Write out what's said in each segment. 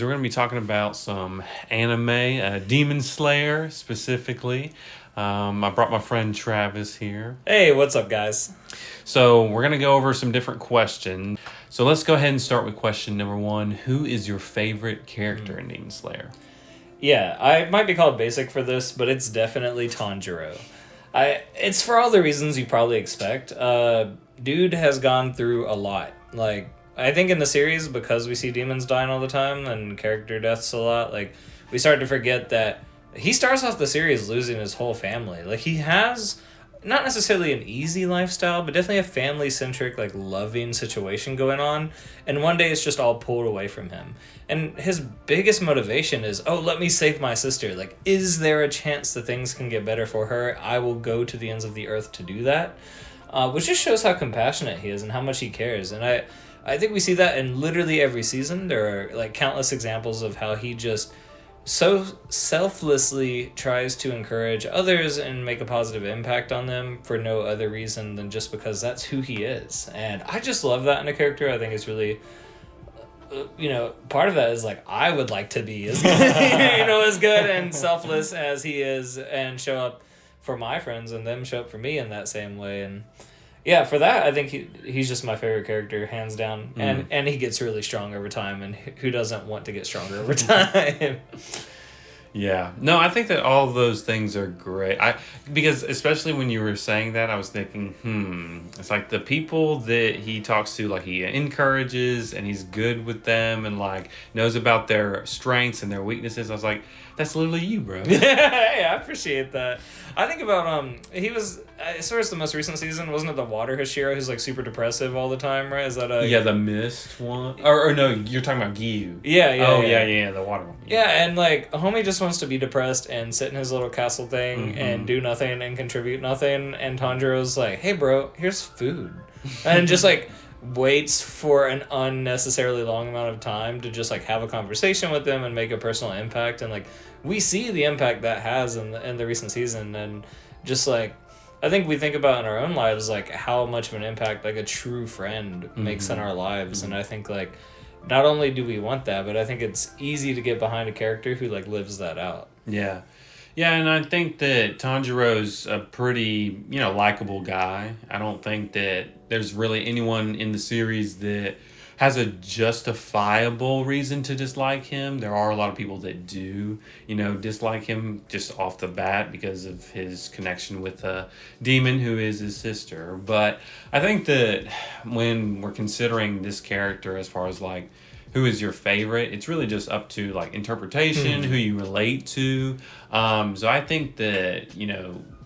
We're going to be talking about some anime, Demon Slayer specifically. I brought my friend Travis here. Hey, what's up, guys? So we're going to go over some different questions. So let's go ahead and start with question number one. Who is your favorite character in Demon Slayer? Yeah, I might be called basic for this, but it's definitely Tanjiro. It's for all the reasons you probably expect. Dude has gone through a lot. I think in the series, because we see demons dying all the time and character deaths a lot, we start to forget that he starts off the series losing his whole family. He has not necessarily an easy lifestyle, but definitely a family-centric, loving situation going on. And one day it's just all pulled away from him. And his biggest motivation is, let me save my sister. Is there a chance that things can get better for her? I will go to the ends of the earth to do that. Which just shows how compassionate he is and how much he cares. And I think we see that in literally every season. There are countless examples of how he just so selflessly tries to encourage others and make a positive impact on them for no other reason than just because that's who he is. And I just love that in a character. I think it's really, part of that is I would like to be as as good and selfless as he is and show up for my friends and them show up for me in that same way. And yeah, for that, I think he's just my favorite character, hands down. And he gets really strong over time, and who doesn't want to get stronger over time? Yeah. No, I think that all of those things are great. Because especially when you were saying that, I was thinking, it's the people that he talks to, he encourages and he's good with them and knows about their strengths and their weaknesses. I was like, that's literally you, bro. Hey, I appreciate that. I think about he was as far as the most recent season, wasn't it the water Hashira who's super depressive all the time, right? Is that the mist one? Or no, you're talking about Gyu. Yeah, the water one. Yeah, and homie just wants to be depressed and sit in his little castle thing and do nothing and contribute nothing, and Tanjiro's like, hey bro, here's food. And just waits for an unnecessarily long amount of time to just have a conversation with them and make a personal impact. And we see the impact that has in the recent season. And just I think we think about in our own lives how much of an impact a true friend makes in our lives. And I think not only do we want that, but I think it's easy to get behind a character who lives that out. Yeah. Yeah, and I think that Tanjiro's a pretty, likable guy. I don't think that there's really anyone in the series that has a justifiable reason to dislike him. There are a lot of people that do, dislike him just off the bat because of his connection with a demon who is his sister. But I think that when we're considering this character as far as who is your favorite, it's really just up to interpretation, who you relate to. So I think that,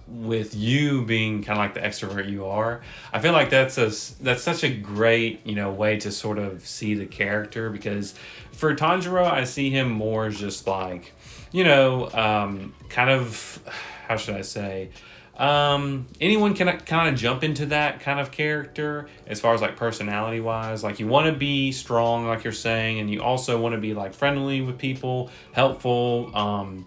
with you being kind of the extrovert you are, I feel that's such a great, way to sort of see the character, because for Tanjiro, I see him more as just kind of, how should I say, anyone can kind of jump into that kind of character as far as personality wise. You want to be strong, like you're saying, and you also want to be friendly with people, helpful,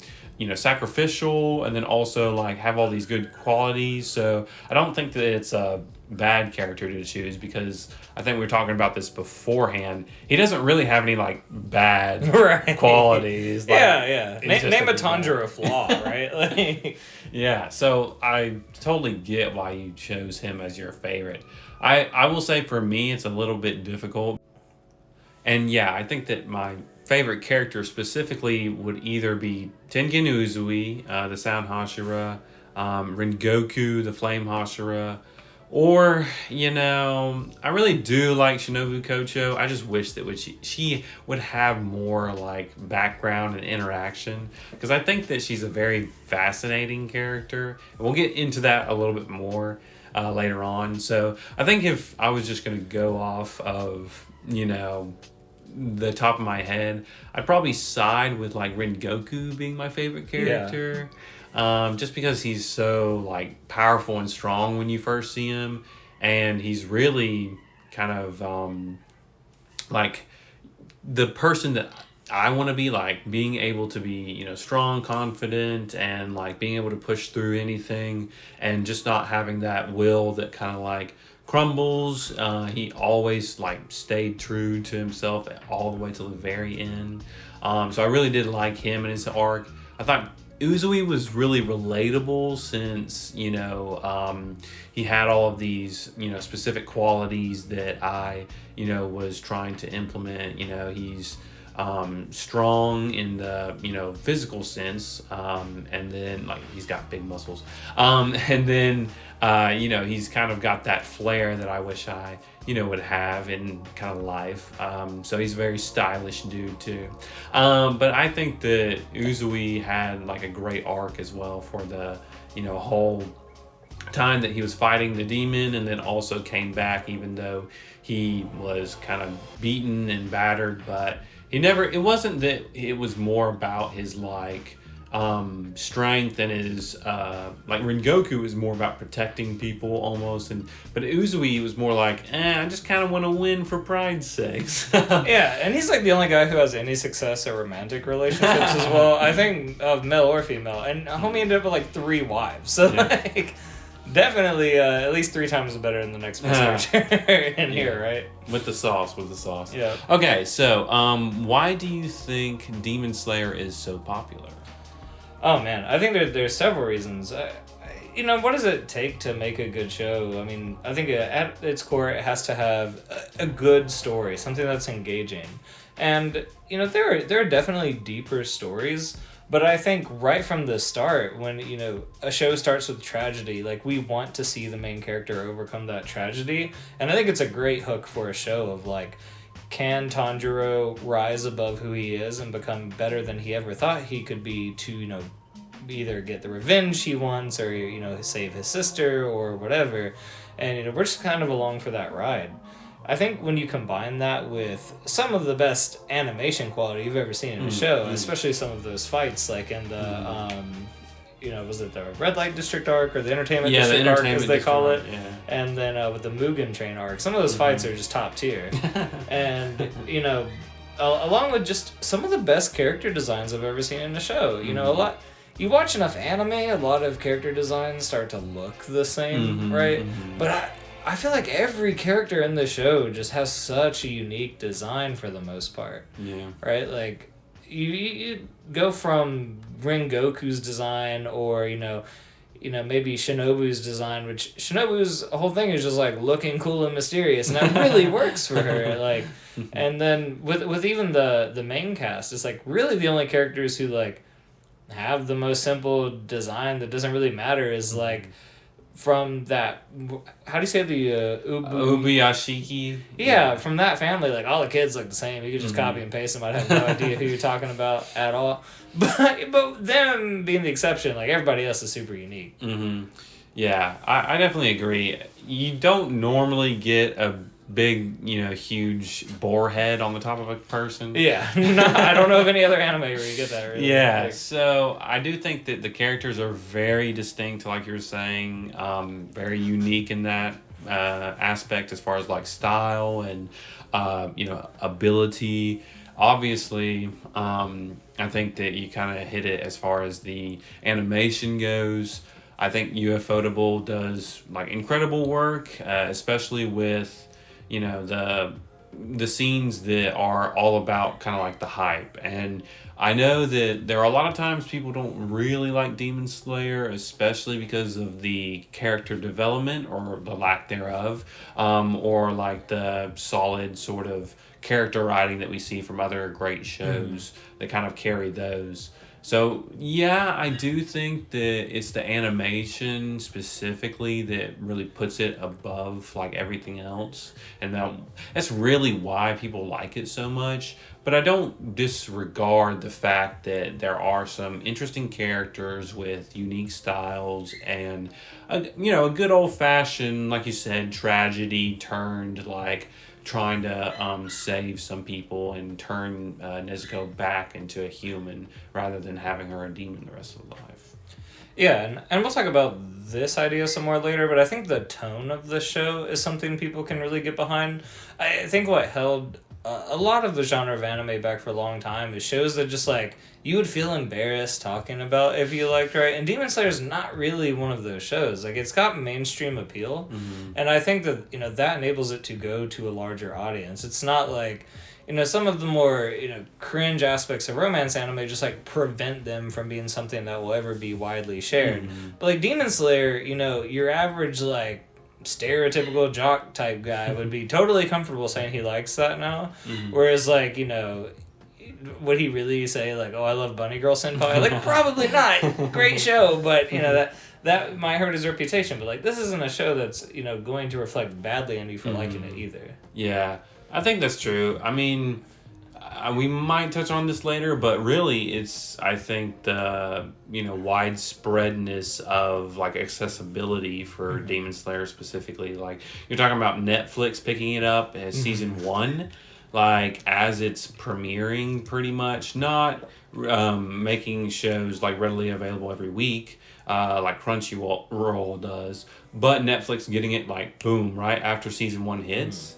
sacrificial, and then also have all these good qualities. So I don't think that it's a bad character to choose, because I think we were talking about this beforehand. He doesn't really have any bad qualities. Yeah. Name a Tanjiro flaw, right? Yeah. So I totally get why you chose him as your favorite. I will say for me, it's a little bit difficult. And yeah, I think that my favorite character specifically would either be Tengen Uzui, the Sound Hashira, Rengoku, the Flame Hashira, or, I really do like Shinobu Kocho. I just wish that she would have more background and interaction, because I think that she's a very fascinating character. And we'll get into that a little bit more later on. So I think if I was just going to go off of, the top of my head, I'd probably side with Rengoku being my favorite character. Yeah. Just because he's so powerful and strong when you first see him, and he's really kind of the person that I want to be, being able to be, strong, confident, and being able to push through anything, and just not having that will that kind of crumbles. He always stayed true to himself all the way to the very end. So I really did like him and his arc. I thought Uzui was really relatable since, he had all of these, specific qualities that I, was trying to implement. He's strong in the, physical sense, and then, like, he's got big muscles. And then, he's kind of got that flair that I wish I, would have in kind of life. So he's a very stylish dude too. But I think that Uzui had like a great arc as well for the, whole time that he was fighting the demon, and then also came back even though he was kind of beaten and battered. But it wasn't that it was more about his like strength and his like Rengoku is more about protecting people almost, but Uzui was more like, I just kind of want to win for pride's sakes. Yeah, and he's like the only guy who has any success at romantic relationships as well. I think of male or female, and homie ended up with like 3 wives, so like definitely at least 3 times better than the next best in here, right? With the sauce. Yeah. Okay, so why do you think Demon Slayer is so popular? Oh man, I think there's several reasons. What does it take to make a good show? I mean, I think at its core it has to have a good story, something that's engaging. And there are definitely deeper stories, but I think right from the start, when a show starts with tragedy, like we want to see the main character overcome that tragedy, and I think it's a great hook for a show of like, can Tanjiro rise above who he is and become better than he ever thought he could be to, either get the revenge he wants or, save his sister or whatever. And, we're just kind of along for that ride. I think when you combine that with some of the best animation quality you've ever seen in a show, especially some of those fights, like in the, was it the Red Light District arc or the Entertainment District arc, as they call it? Yeah. And then with the Mugen Train arc, some of those fights are just top tier. And, along with just some of the best character designs I've ever seen in a show. A lot... You watch enough anime, a lot of character designs start to look the same, right? But I feel like every character in the show just has such a unique design for the most part. Yeah. Right? Like, you go from Rengoku's design or, maybe Shinobu's design, which Shinobu's whole thing is just like looking cool and mysterious, and that really works for her. Like, and then with even the main cast, it's like really the only characters who like have the most simple design that doesn't really matter is like from that, how do you say the Ubuyashiki? Yeah, from that family, like all the kids look the same. You could just copy and paste them. I'd have no idea who you're talking about at all. But them being the exception, like everybody else is super unique. Yeah, I definitely agree. You don't normally get a big, huge boar head on the top of a person. Yeah, no, I don't know of any other anime where you get that. Really. Yeah, so I do think that the characters are very distinct, like you were saying, very unique in that aspect as far as like style and ability. Obviously, I think that you kind of hit it as far as the animation goes. I think Ufotable does like incredible work, especially with the scenes that are all about kind of like the hype. And I know that there are a lot of times people don't really like Demon Slayer, especially because of the character development or the lack thereof, or like the solid sort of character writing that we see from other great shows that kind of carry those. So, yeah, I do think that it's the animation specifically that really puts it above, like, everything else. And that's really why people like it so much. But I don't disregard the fact that there are some interesting characters with unique styles and, a good old-fashioned, like you said, tragedy turned, like, trying to save some people and turn Nezuko back into a human rather than having her a demon the rest of life. Yeah, and we'll talk about this idea some more later, but I think the tone of the show is something people can really get behind. I think what held a lot of the genre of anime back for a long time is shows that just like you would feel embarrassed talking about if you liked, right? And Demon Slayer is not really one of those shows. Like, it's got mainstream appeal, and I think that that enables it to go to a larger audience. It's not like some of the more, cringe aspects of romance anime just, like, prevent them from being something that will ever be widely shared. Mm-hmm. But, like, Demon Slayer, your average, like, stereotypical jock type guy would be totally comfortable saying he likes that now. Mm-hmm. Whereas, like, would he really say, like, oh, I love Bunny Girl Senpai? Like, probably not. Great show, but, that might hurt his reputation. But, like, this isn't a show that's, going to reflect badly on you for liking it either. Yeah, I think that's true. I mean, we might touch on this later, but really it's, I think, the, widespreadness of, like, accessibility for Demon Slayer specifically. Like, you're talking about Netflix picking it up as season 1. Like, as it's premiering, pretty much, not making shows, like, readily available every week, like Crunchyroll does, but Netflix getting it, like, boom, right after season 1 hits.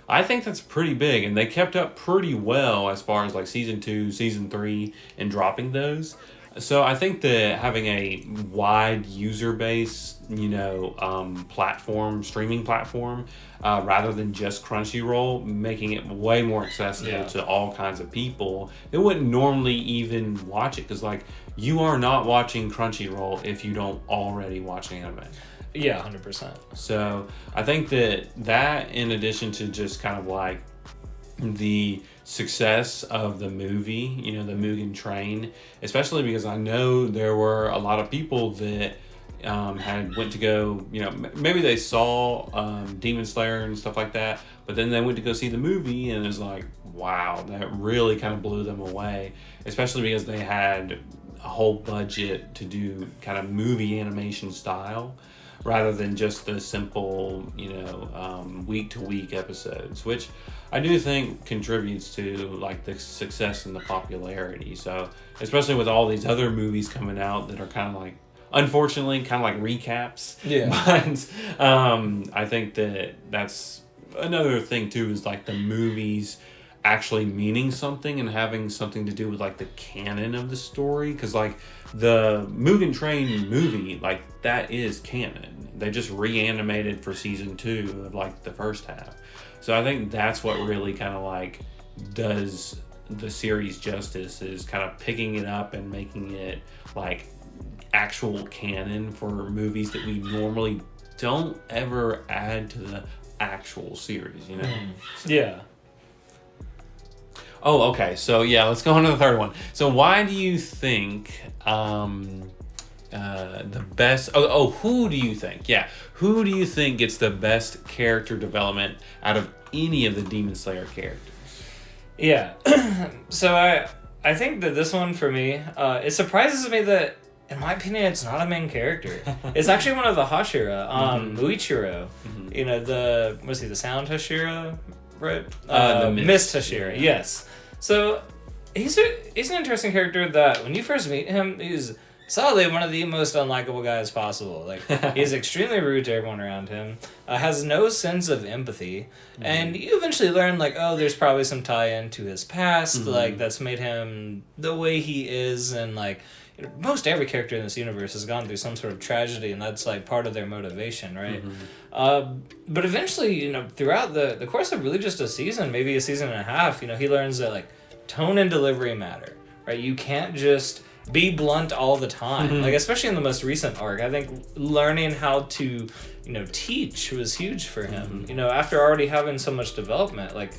I think that's pretty big, and they kept up pretty well as far as, like, season 2, season 3, and dropping those. So I think that having a wide user base, streaming platform, rather than just Crunchyroll, making it way more accessible to all kinds of people that wouldn't normally even watch it. Because, like, you are not watching Crunchyroll if you don't already watch anime. Yeah, 100%. So I think that in addition to just kind of like the success of the movie, the Mugen Train, especially because I know there were a lot of people that had went to go, maybe they saw Demon Slayer and stuff like that, but then they went to go see the movie and it was like, wow, that really kind of blew them away, especially because they had a whole budget to do kind of movie animation style rather than just the simple, week-to-week episodes, which I do think contributes to, like, the success and the popularity. So, especially with all these other movies coming out that are kind of like, unfortunately, kind of like recaps. Yeah. But I think that's another thing, too, is, like, the movies actually meaning something and having something to do with, like, the canon of the story. Because, like, the Mugen Train movie, like, that is canon. They just reanimated for season 2 of, like, the first half. So I think that's what really kind of, like, does the series justice, is kind of picking it up and making it, like, actual canon for movies that we normally don't ever add to the actual series, Yeah. Oh, okay. So, yeah, let's go on to the third one. So, why do you think the best... who do you think? Yeah. Who do you think gets the best character development out of any of the Demon Slayer characters? Yeah. So, I think that this one, for me, it surprises me that, in my opinion, it's not a main character. It's actually one of the Hashira, Muichiro. Mm-hmm. The sound Hashira? Right? The Mist Hashira, yes. So, he's an interesting character that, when you first meet him, he's solidly one of the most unlikable guys possible. Like, he's extremely rude to everyone around him, has no sense of empathy, and you eventually learn, like, oh, there's probably some tie-in to his past, like, that's made him the way he is, and, like, most every character in this universe has gone through some sort of tragedy, and that's, like, part of their motivation, right? But eventually, throughout the course of really just a season, maybe a season and a half, he learns that, like, tone and delivery matter, right? You can't just be blunt all the time. Like, especially in the most recent arc, I think learning how to, teach was huge for him. After already having so much development, like,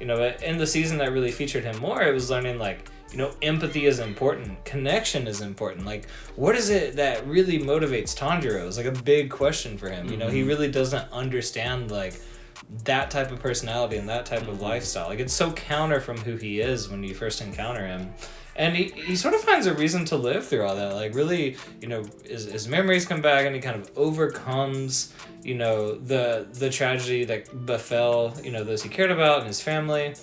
in the season that really featured him more, it was learning, like, empathy is important. Connection is important. Like, what is it that really motivates Tanjiro? It's like a big question for him. He really doesn't understand, like, that type of personality and that type of lifestyle. Like, it's so counter from who he is when you first encounter him. And he sort of finds a reason to live through all that. Like, really, his memories come back and he kind of overcomes, the tragedy that befell, those he cared about and his family.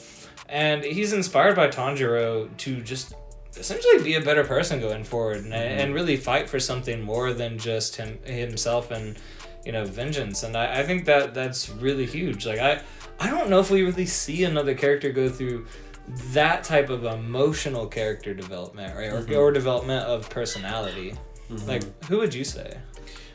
And he's inspired by Tanjiro to just essentially be a better person going forward and really fight for something more than just himself and, vengeance. And I think that's really huge. Like, I don't know if we really see another character go through that type of emotional character development, right? Or development of personality. Like, who would you say?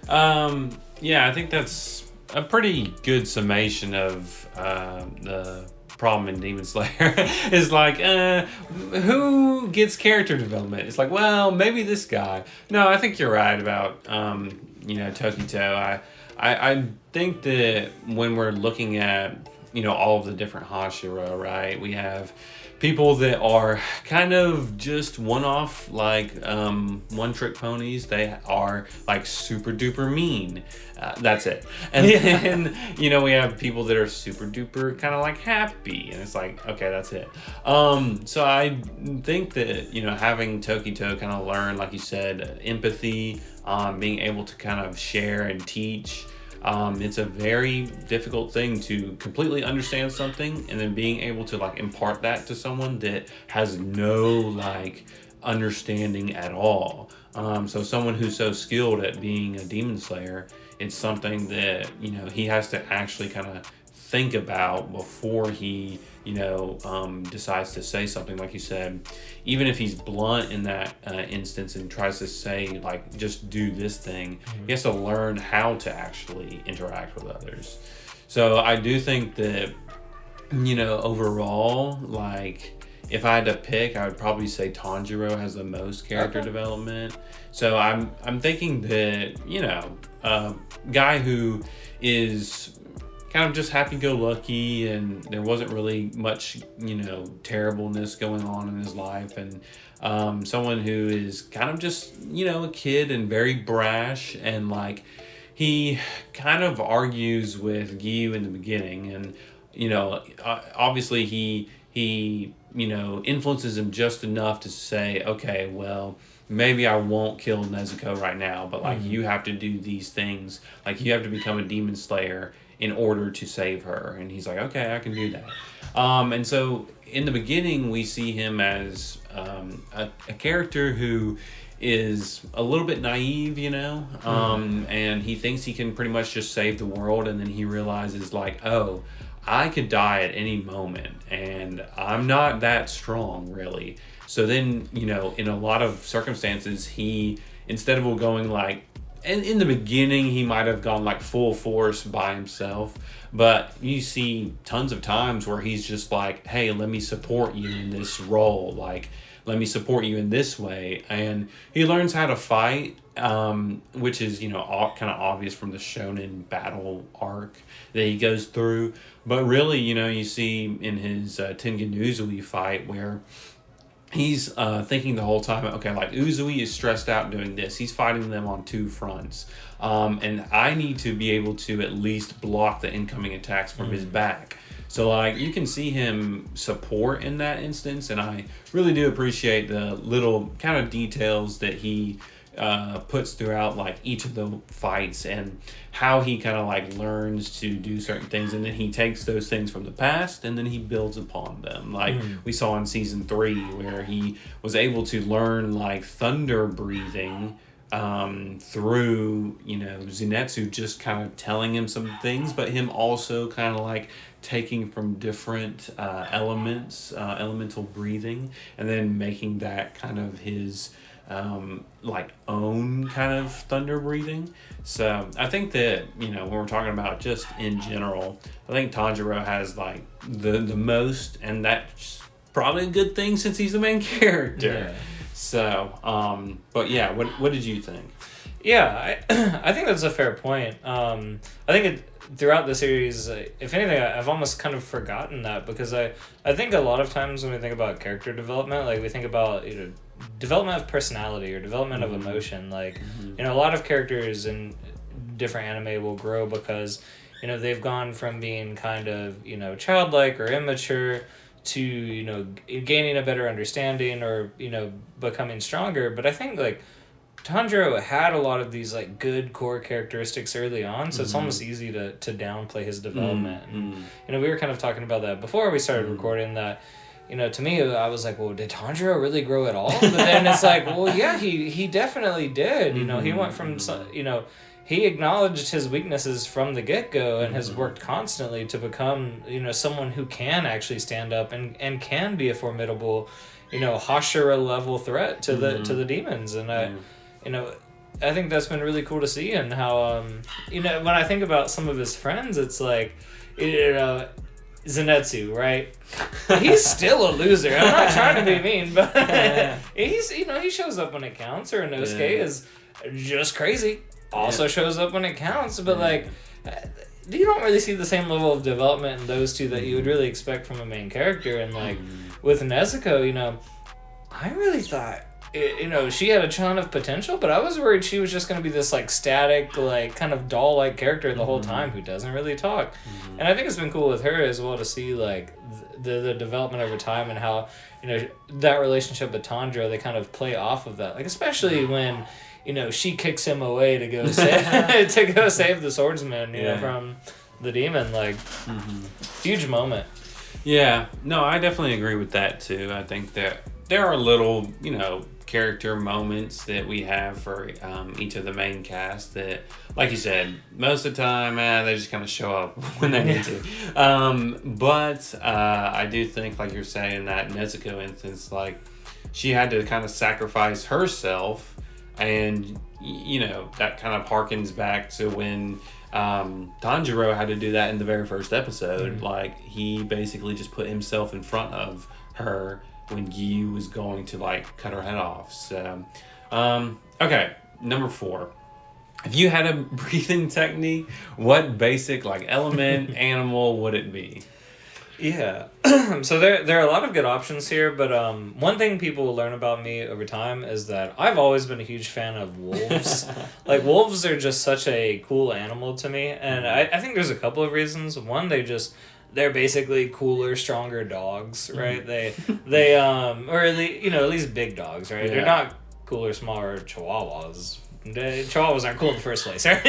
Yeah, I think that's a pretty good summation of the problem in Demon Slayer is like, who gets character development? It's like, well, maybe this guy. No, I think you're right about, Tokito. I think that when we're looking at, all of the different Hashira, right, we have people that are kind of just one-off, like one-trick ponies. They are like super duper mean. That's it. And then we have people that are super duper kind of like happy, and it's like, okay, that's it. So I think that having Tokito kind of learn, like you said, empathy, being able to kind of share and teach. It's a very difficult thing to completely understand something and then being able to like impart that to someone that has no like understanding at all. So someone who's so skilled at being a demon slayer, it's something that, he has to actually kind of think about before he, decides to say something. Like you said, even if he's blunt in that instance and tries to say, like, just do this thing, he has to learn how to actually interact with others. So I do think that, overall, like, if I had to pick, I would probably say Tanjiro has the most character development. So I'm thinking that, a guy who is kind of just happy-go-lucky, and there wasn't really much, terribleness going on in his life, and someone who is kind of just, a kid and very brash, and like he kind of argues with Gyu in the beginning, and obviously he influences him just enough to say, okay, well, maybe I won't kill Nezuko right now, but like you have to do these things, like you have to become a demon slayer in order to save her. And he's like, okay, I can do that. And so in the beginning, we see him as a character who is a little bit naive, and he thinks he can pretty much just save the world. And then he realizes like, oh, I could die at any moment and I'm not that strong really. So then, in a lot of circumstances, he, instead of going like, and in the beginning, he might have gone like full force by himself, but you see tons of times where he's just like, hey, let me support you in this role. Like, let me support you in this way. And he learns how to fight, which is, kind of obvious from the shonen battle arc that he goes through. But really, you see in his Tengen Uzui fight where he's thinking the whole time, okay, like Uzui is stressed out doing this. He's fighting them on two fronts. And I need to be able to at least block the incoming attacks from his back. So like you can see him support in that instance. And I really do appreciate the little kind of details that he puts throughout like each of the fights and how he kind of like learns to do certain things, and then he takes those things from the past and then he builds upon them, like we saw in season 3 where he was able to learn like thunder breathing through Zenitsu just kind of telling him some things, but him also kind of like taking from different elements, elemental breathing, and then making that kind of his like own kind of thunder breathing. So I think that when we're talking about just in general, I think Tanjiro has like the most, and that's probably a good thing since he's the main character. So but yeah, what did you think? I think that's a fair point. I think throughout the series, if anything, I've almost kind of forgotten that, because I think a lot of times when we think about character development, like we think about development of personality or development of emotion. Like a lot of characters in different anime will grow because they've gone from being kind of childlike or immature to gaining a better understanding or becoming stronger. But I think like Tanjiro had a lot of these like good core characteristics early on, so it's almost easy to downplay his development. And we were kind of talking about that before we started recording, that to me I was like, well, did Tanjiro really grow at all? But then it's like, well, yeah, he definitely did. He went from he acknowledged his weaknesses from the get-go and has worked constantly to become someone who can actually stand up and can be a formidable Hashira level threat to the demons. And I think that's been really cool to see. And how when I think about some of his friends, it's like Zenitsu, right? He's still a loser. I'm not trying to be mean, but he's he shows up when it counts. Or Inosuke is just crazy. Also shows up when it counts, but like you don't really see the same level of development in those two that you would really expect from a main character. And like with Nezuko, I really thought she had a ton of potential, but I was worried she was just going to be this like static, like kind of doll-like character the whole time who doesn't really talk. And I think it's been cool with her as well to see like the development over time and how that relationship with Tanjiro, they kind of play off of that, like especially when she kicks him away to go save save the swordsman from the demon. Like huge moment. Yeah, no, I definitely agree with that too. I think that there are little character moments that we have for each of the main cast that, like you said, most of the time they just kind of show up when they need to. But I do think, like you're saying, that Nezuko instance, like she had to kind of sacrifice herself, and that kind of harkens back to when Tanjiro had to do that in the very first episode. Like he basically just put himself in front of her when Gyu was going to like cut her head off. So, okay, number 4. If you had a breathing technique, what basic like element, animal would it be? Yeah. So there are a lot of good options here, but one thing people will learn about me over time is that I've always been a huge fan of wolves. Like wolves are just such a cool animal to me, and I think there's a couple of reasons. One, they're basically cooler, stronger dogs, right? They or at least big dogs, right? Yeah. They're not cooler, smaller chihuahuas. Chihuahuas aren't cool in the first place, right?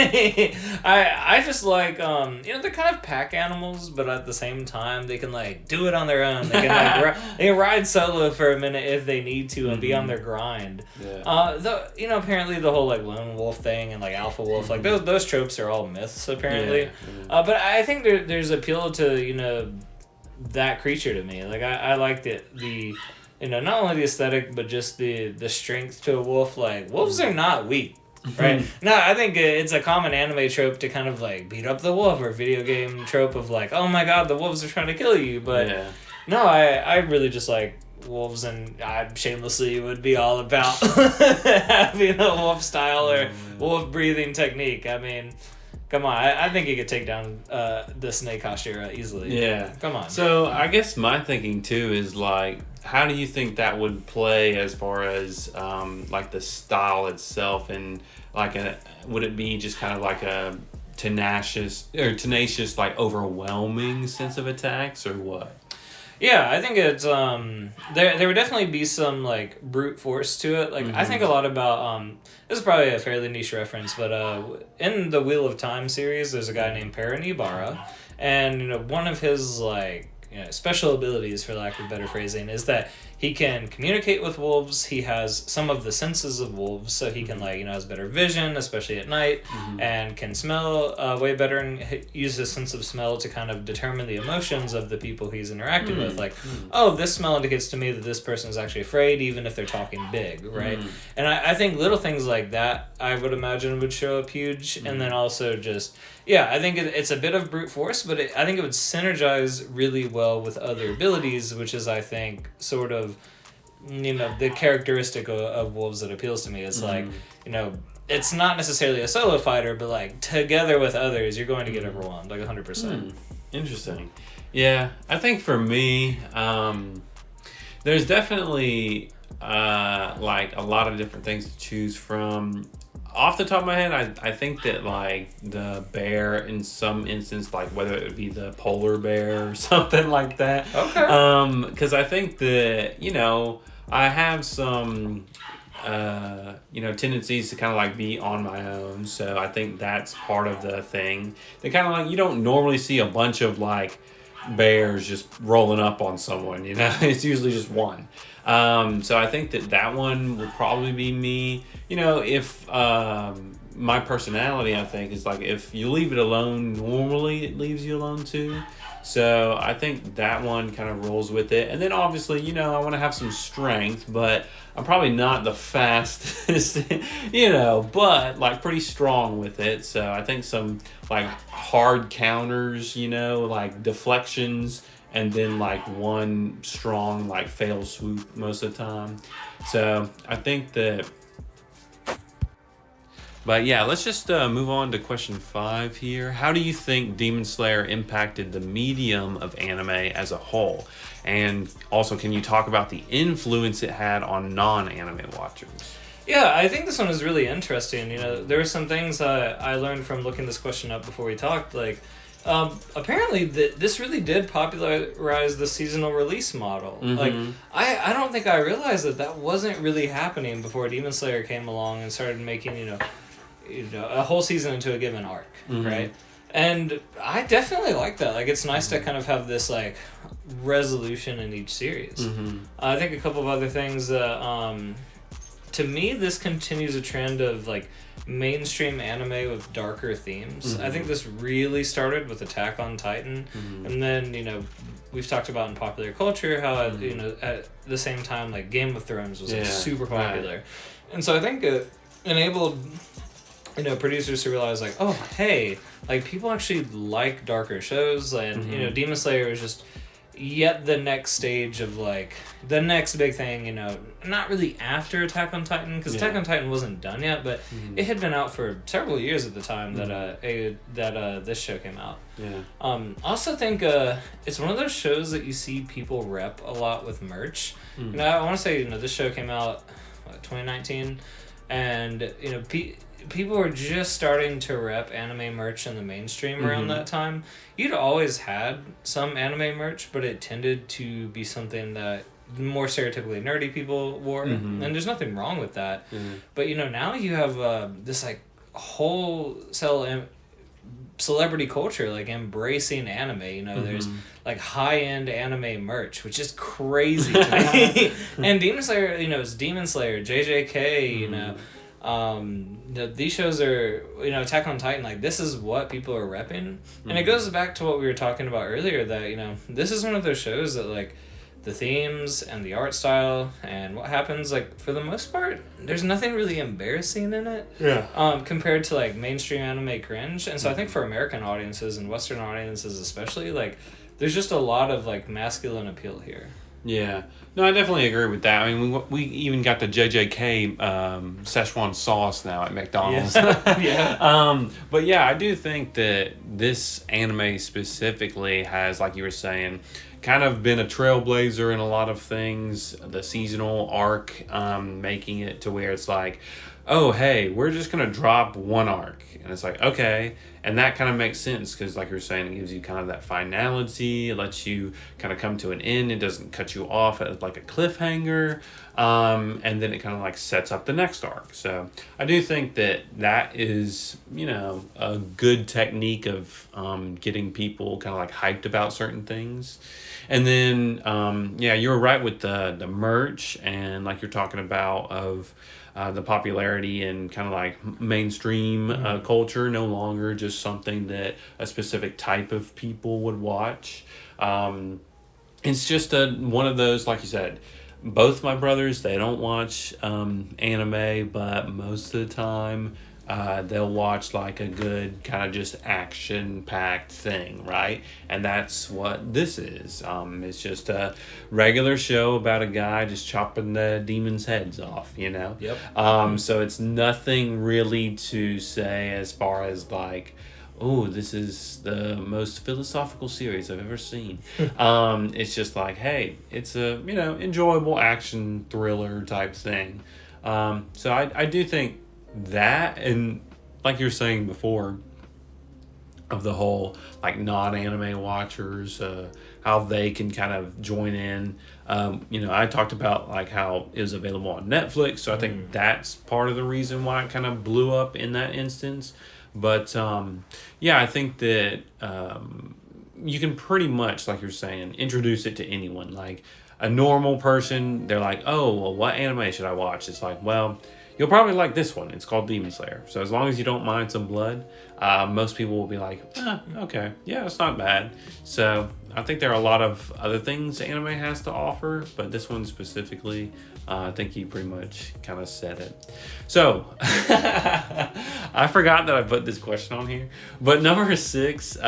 I just like they're kind of pack animals, but at the same time they can like do it on their own. They can they can ride solo for a minute if they need to and be on their grind. Yeah. Apparently the whole like lone wolf thing and like alpha wolf, like those tropes are all myths apparently. Yeah. But I think there's appeal to that creature to me. Like I liked it not only the aesthetic but just the strength to a wolf. Like wolves are not weak. Right? No, I think it's a common anime trope to kind of like beat up the wolf, or video game trope of like, oh my god, the wolves are trying to kill you. But no, I really just like wolves, and I shamelessly would be all about having a wolf style or wolf breathing technique. I mean, come on, I think you could take down the snake Hashira easily. Yeah. Come on. So I guess my thinking too is like, how do you think that would play as far as like the style itself, and like would it be just kind of like a tenacious like overwhelming sense of attacks, or what? Yeah, I think it's there would definitely be some like brute force to it. Like I think a lot about this is probably a fairly niche reference, but in the Wheel of Time series, there's a guy named Perrin Ibarra, and one of his like special abilities, for lack of better phrasing, is that he can communicate with wolves. He has some of the senses of wolves, so he can has better vision, especially at night, and can smell way better and use his sense of smell to kind of determine the emotions of the people he's interacting with. Like, oh, this smell indicates to me that this person is actually afraid, even if they're talking big, right? And I think little things like that, I would imagine, would show up huge. And then also just, I think it's a bit of brute force, but I think it would synergize really well with other abilities, which is, I think, sort of, the characteristic of wolves that appeals to me. Is like, it's not necessarily a solo fighter, but like together with others, you're going to get overwhelmed, like 100%. Interesting. Yeah, I think for me, there's definitely like a lot of different things to choose from. Off the top of my head, I think that like the bear, in some instance, like whether it would be the polar bear or something like that. Okay. Because I think that I have some tendencies to kind of like be on my own, so I think that's part of the thing. They kind of like, you don't normally see a bunch of like bears just rolling up on someone. It's usually just one. So I think that one would probably be me. If my personality, I think, is like, if you leave it alone, normally it leaves you alone too. So I think that one kind of rolls with it. And then obviously, I want to have some strength, but I'm probably not the fastest, but like pretty strong with it. So I think some like hard counters, like deflections, and then like one strong like fail swoop most of the time. So I think that. But yeah, let's just move on to question 5 here. How do you think Demon Slayer impacted the medium of anime as a whole? And also, can you talk about the influence it had on non-anime watchers? Yeah, I think this one is really interesting. There were some things I learned from looking this question up before we talked. Like, apparently this really did popularize the seasonal release model. Mm-hmm. Like, I don't think I realized that wasn't really happening before Demon Slayer came along and started making, a whole season into a given arc, mm-hmm. right? And I definitely like that. Like, it's nice to kind of have this, like, resolution in each series. Mm-hmm. I think a couple of other things that, to me, this continues a trend of, like, mainstream anime with darker themes. Mm-hmm. I think this really started with Attack on Titan. Mm-hmm. And then, we've talked about in popular culture how, at the same time, like, Game of Thrones was, like, super popular. Right. And so I think it enabled... producers to realize, like, oh, hey, like, people actually like darker shows, and, mm-hmm. Demon Slayer is just yet the next stage of, like, the next big thing, not really after Attack on Titan, because Attack on Titan wasn't done yet, but mm-hmm. it had been out for several years at the time mm-hmm. that this show came out. Yeah. I also think it's one of those shows that you see people rep a lot with merch. Mm-hmm. I want to say, this show came out, 2019, and, people were just starting to rep anime merch in the mainstream around mm-hmm. that time. You'd always had some anime merch, but it tended to be something that more stereotypically nerdy people wore, mm-hmm. and there's nothing wrong with that. Mm-hmm. But, now you have this, like, wholesale celebrity culture, like, embracing anime. mm-hmm. There's, like, high-end anime merch, which is crazy to me. And Demon Slayer, it's Demon Slayer, JJK, mm-hmm. these shows are, Attack on Titan, like, this is what people are repping. Mm-hmm. And it goes back to what we were talking about earlier, that, this is one of those shows that, like, the themes and the art style and what happens, like, for the most part, there's nothing really embarrassing in it. Yeah. Compared to, like, mainstream anime cringe. And so I think for American audiences and Western audiences especially, like, there's just a lot of, like, masculine appeal here. Yeah. No, I definitely agree with that. I mean, we even got the JJK Szechuan sauce now at McDonald's. Yeah. But yeah, I do think that this anime specifically has, like you were saying, kind of been a trailblazer in a lot of things. The seasonal arc, making it to where it's like, oh, hey, we're just going to drop one arc. And it's like, okay. And that kind of makes sense because, like you're saying, it gives you kind of that finality. It lets you kind of come to an end. It doesn't cut you off at like a cliffhanger. And then it kind of like sets up the next arc. So I do think that is, a good technique of getting people kind of like hyped about certain things. And then, you were right with the merch and like you're talking about of the popularity and kind of like mainstream culture, no longer just something that a specific type of people would watch. It's just one of those, like you said, both my brothers, they don't watch anime, but most of the time they'll watch like a good kind of just action-packed thing, right? And that's what this is. It's just a regular show about a guy just chopping the demons' heads off, Yep. So it's nothing really to say as far as like, oh, this is the most philosophical series I've ever seen. It's just like, hey, it's a, enjoyable action thriller type thing. So I do think that, and like you were saying before, of the whole like non-anime watchers, how they can kind of join in. I talked about like how it was available on Netflix, so I think that's part of the reason why it kind of blew up in that instance. But I think that you can pretty much, like you're saying, introduce it to anyone. Like a normal person, they're like, oh, well, what anime should I watch? It's like, well, You'll probably like this one. It's called Demon Slayer. So as long as you don't mind some blood, most people will be like, okay, yeah, it's not bad. So I think there are a lot of other things anime has to offer, but this one specifically, I think you pretty much kind of said it. So I forgot that I put this question on here. But number 6,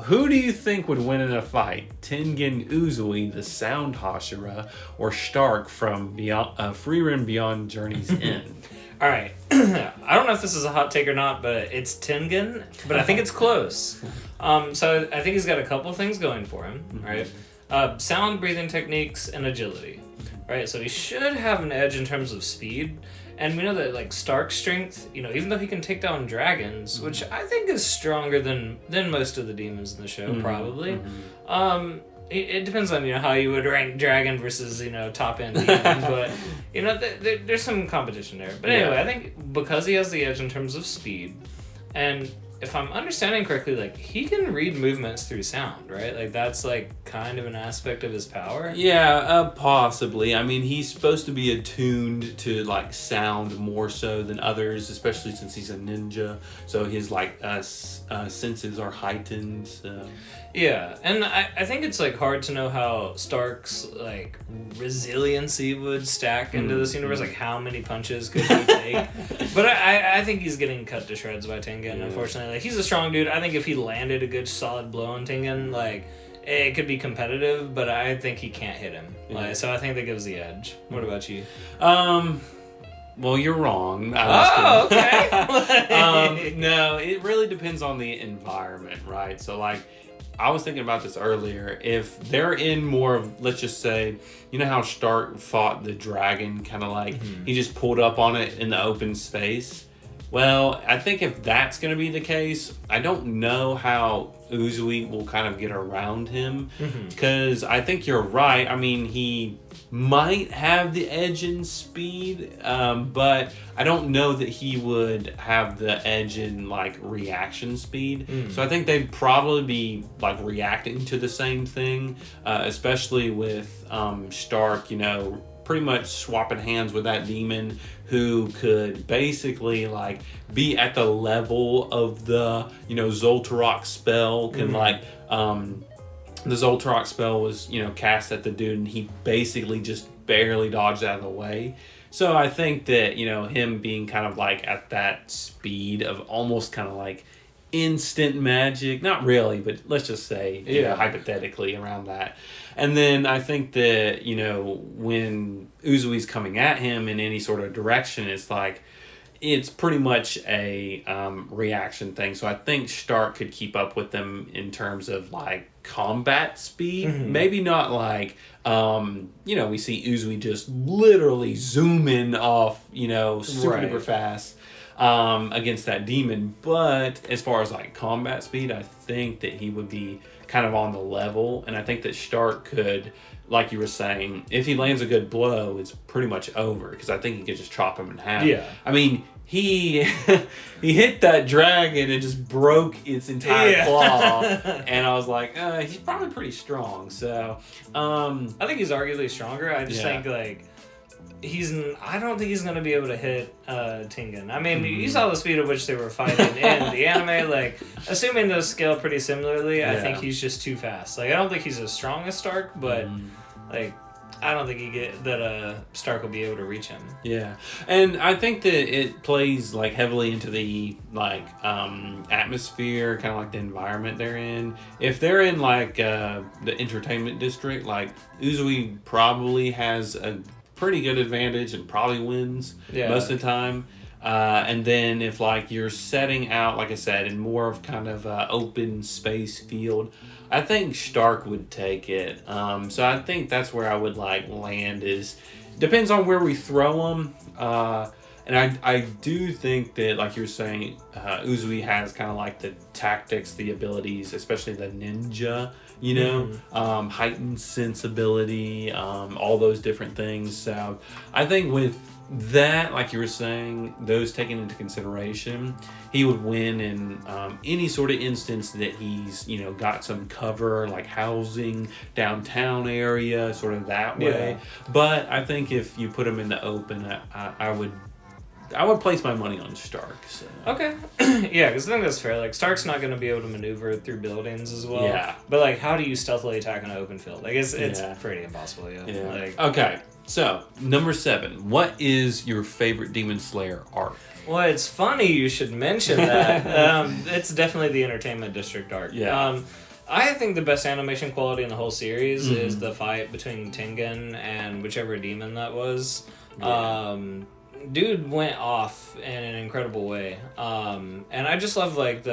who do you think would win in a fight? Tengen Uzui, the Sound Hashira, or Stark from Frieren Beyond Journey's End? All right. I don't know if this is a hot take or not, but it's Tengen, but I think it's close. So I think he's got a couple things going for him, right? Sound breathing techniques and agility, right? So he should have an edge in terms of speed. And we know that like Stark's strength, even though he can take down dragons, which I think is stronger than most of the demons in the show, probably. It depends on how you would rank dragon versus top end demon, but there's some competition there. But anyway, I think because he has the edge in terms of speed, and if I'm understanding correctly, like he can read movements through sound, right? Like that's like kind of an aspect of his power. Yeah, possibly. I mean, he's supposed to be attuned to like sound more so than others, especially since he's a ninja. So his like senses are heightened. Yeah, and I think it's like hard to know how Stark's like resiliency would stack into this universe. Like how many punches could he take? But I think he's getting cut to shreds by Tengen. Unfortunately, like he's a strong dude. I think if he landed a good solid blow on Tengen, like it could be competitive. But I think he can't hit him. So I think that gives the edge. What about you? Well, you're wrong. Okay. No, it really depends on the environment, right? So like. I was thinking about this earlier. If they're in more of, let's just say, how Stark fought the dragon, kind of like he just pulled up on it in the open space. Well, I think if that's going to be the case, I don't know how Uzui will kind of get around him. Because I think you're right. I mean, he might have the edge in speed, but I don't know that he would have the edge in like reaction speed. So I think they'd probably be like reacting to the same thing, especially with Stark, pretty much swapping hands with that demon who could basically like be at the level of the Zoltarok spell can the Zoltarok spell was cast at the dude and he basically just barely dodged out of the way. So I think that him being kind of like at that speed of almost kind of like instant magic, not really, but let's just say hypothetically around that. And then I think that when Uzui's coming at him in any sort of direction, it's pretty much a reaction thing. So I think Stark could keep up with them in terms of like combat speed. Maybe not like we see Uzui just literally zooming off super fast against that demon, but as far as like combat speed, I think that he would be kind of on the level, and I think that Stark could, like you were saying, if he lands a good blow, it's pretty much over, because I think he could just chop him in half. I mean, he hit that dragon and just broke its entire claw, and I was like, he's probably pretty strong. So I think he's arguably stronger. I just think like I don't think he's going to be able to hit Tengen. I mean, you saw the speed at which they were fighting in the anime. Like, assuming those scale pretty similarly, I think he's just too fast. Like, I don't think he's as strong as Stark, but like, I don't think Stark will be able to reach him. Yeah, and I think that it plays like heavily into the like atmosphere, kind of like the environment they're in. If they're in like the entertainment district, like Uzui probably has a pretty good advantage and probably wins most of the time. And then if like you're setting out, like I said, in more of kind of open space field, I think Stark would take it. So I think that's where I would like land depends on where we throw them. And I do think that, like you're saying, Uzui has kind of like the tactics, the abilities, especially the ninja, heightened sensibility, all those different things. So I think with that, like you were saying, those taken into consideration, he would win in any sort of instance that he's, got some cover, like housing, downtown area, sort of that way. But I think if you put him in the open, I would would place my money on Stark. So. Okay. Yeah, because I think that's fair. Like, Stark's not going to be able to maneuver through buildings as well. Yeah. But, like, how do you stealthily attack an open field? Like, it's pretty impossible, Yeah. Like, okay, so, number 7. What is your favorite Demon Slayer arc? Well, it's funny you should mention that. It's definitely the Entertainment District arc. Yeah. I think the best animation quality in the whole series is the fight between Tengen and whichever demon that was. Yeah. Dude went off in an incredible way. And I just love like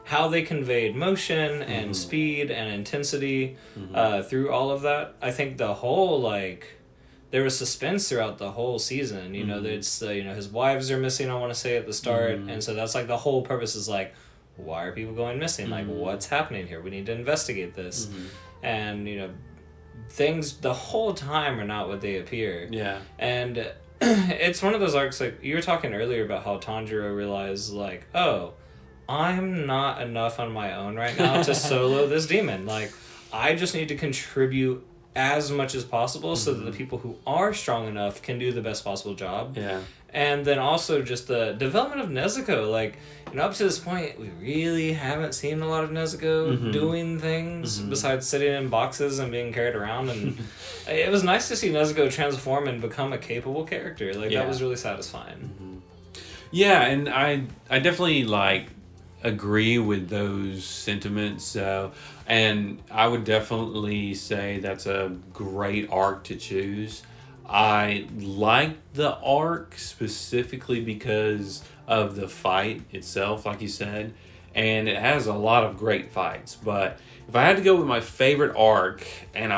how they conveyed motion and speed and intensity through all of that. I think the whole like there was suspense throughout the whole season. You know, it's his wives are missing, I want to say, at the start, and so that's like the whole purpose is like, why are people going missing? Like, what's happening here? We need to investigate this. And things the whole time are not what they appear. Yeah. And it's one of those arcs, like you were talking earlier about how Tanjiro realized, like, oh, I'm not enough on my own right now to solo this demon. Like, I just need to contribute as much as possible so that the people who are strong enough can do the best possible job. Yeah. And then also just the development of Nezuko. Like, up to this point, we really haven't seen a lot of Nezuko doing things besides sitting in boxes and being carried around. And it was nice to see Nezuko transform and become a capable character. Like, that was really satisfying. Yeah, and I definitely, like, agree with those sentiments. So, and I would definitely say that's a great arc to choose. I like the arc specifically because of the fight itself, like you said, and it has a lot of great fights. But if I had to go with my favorite arc, and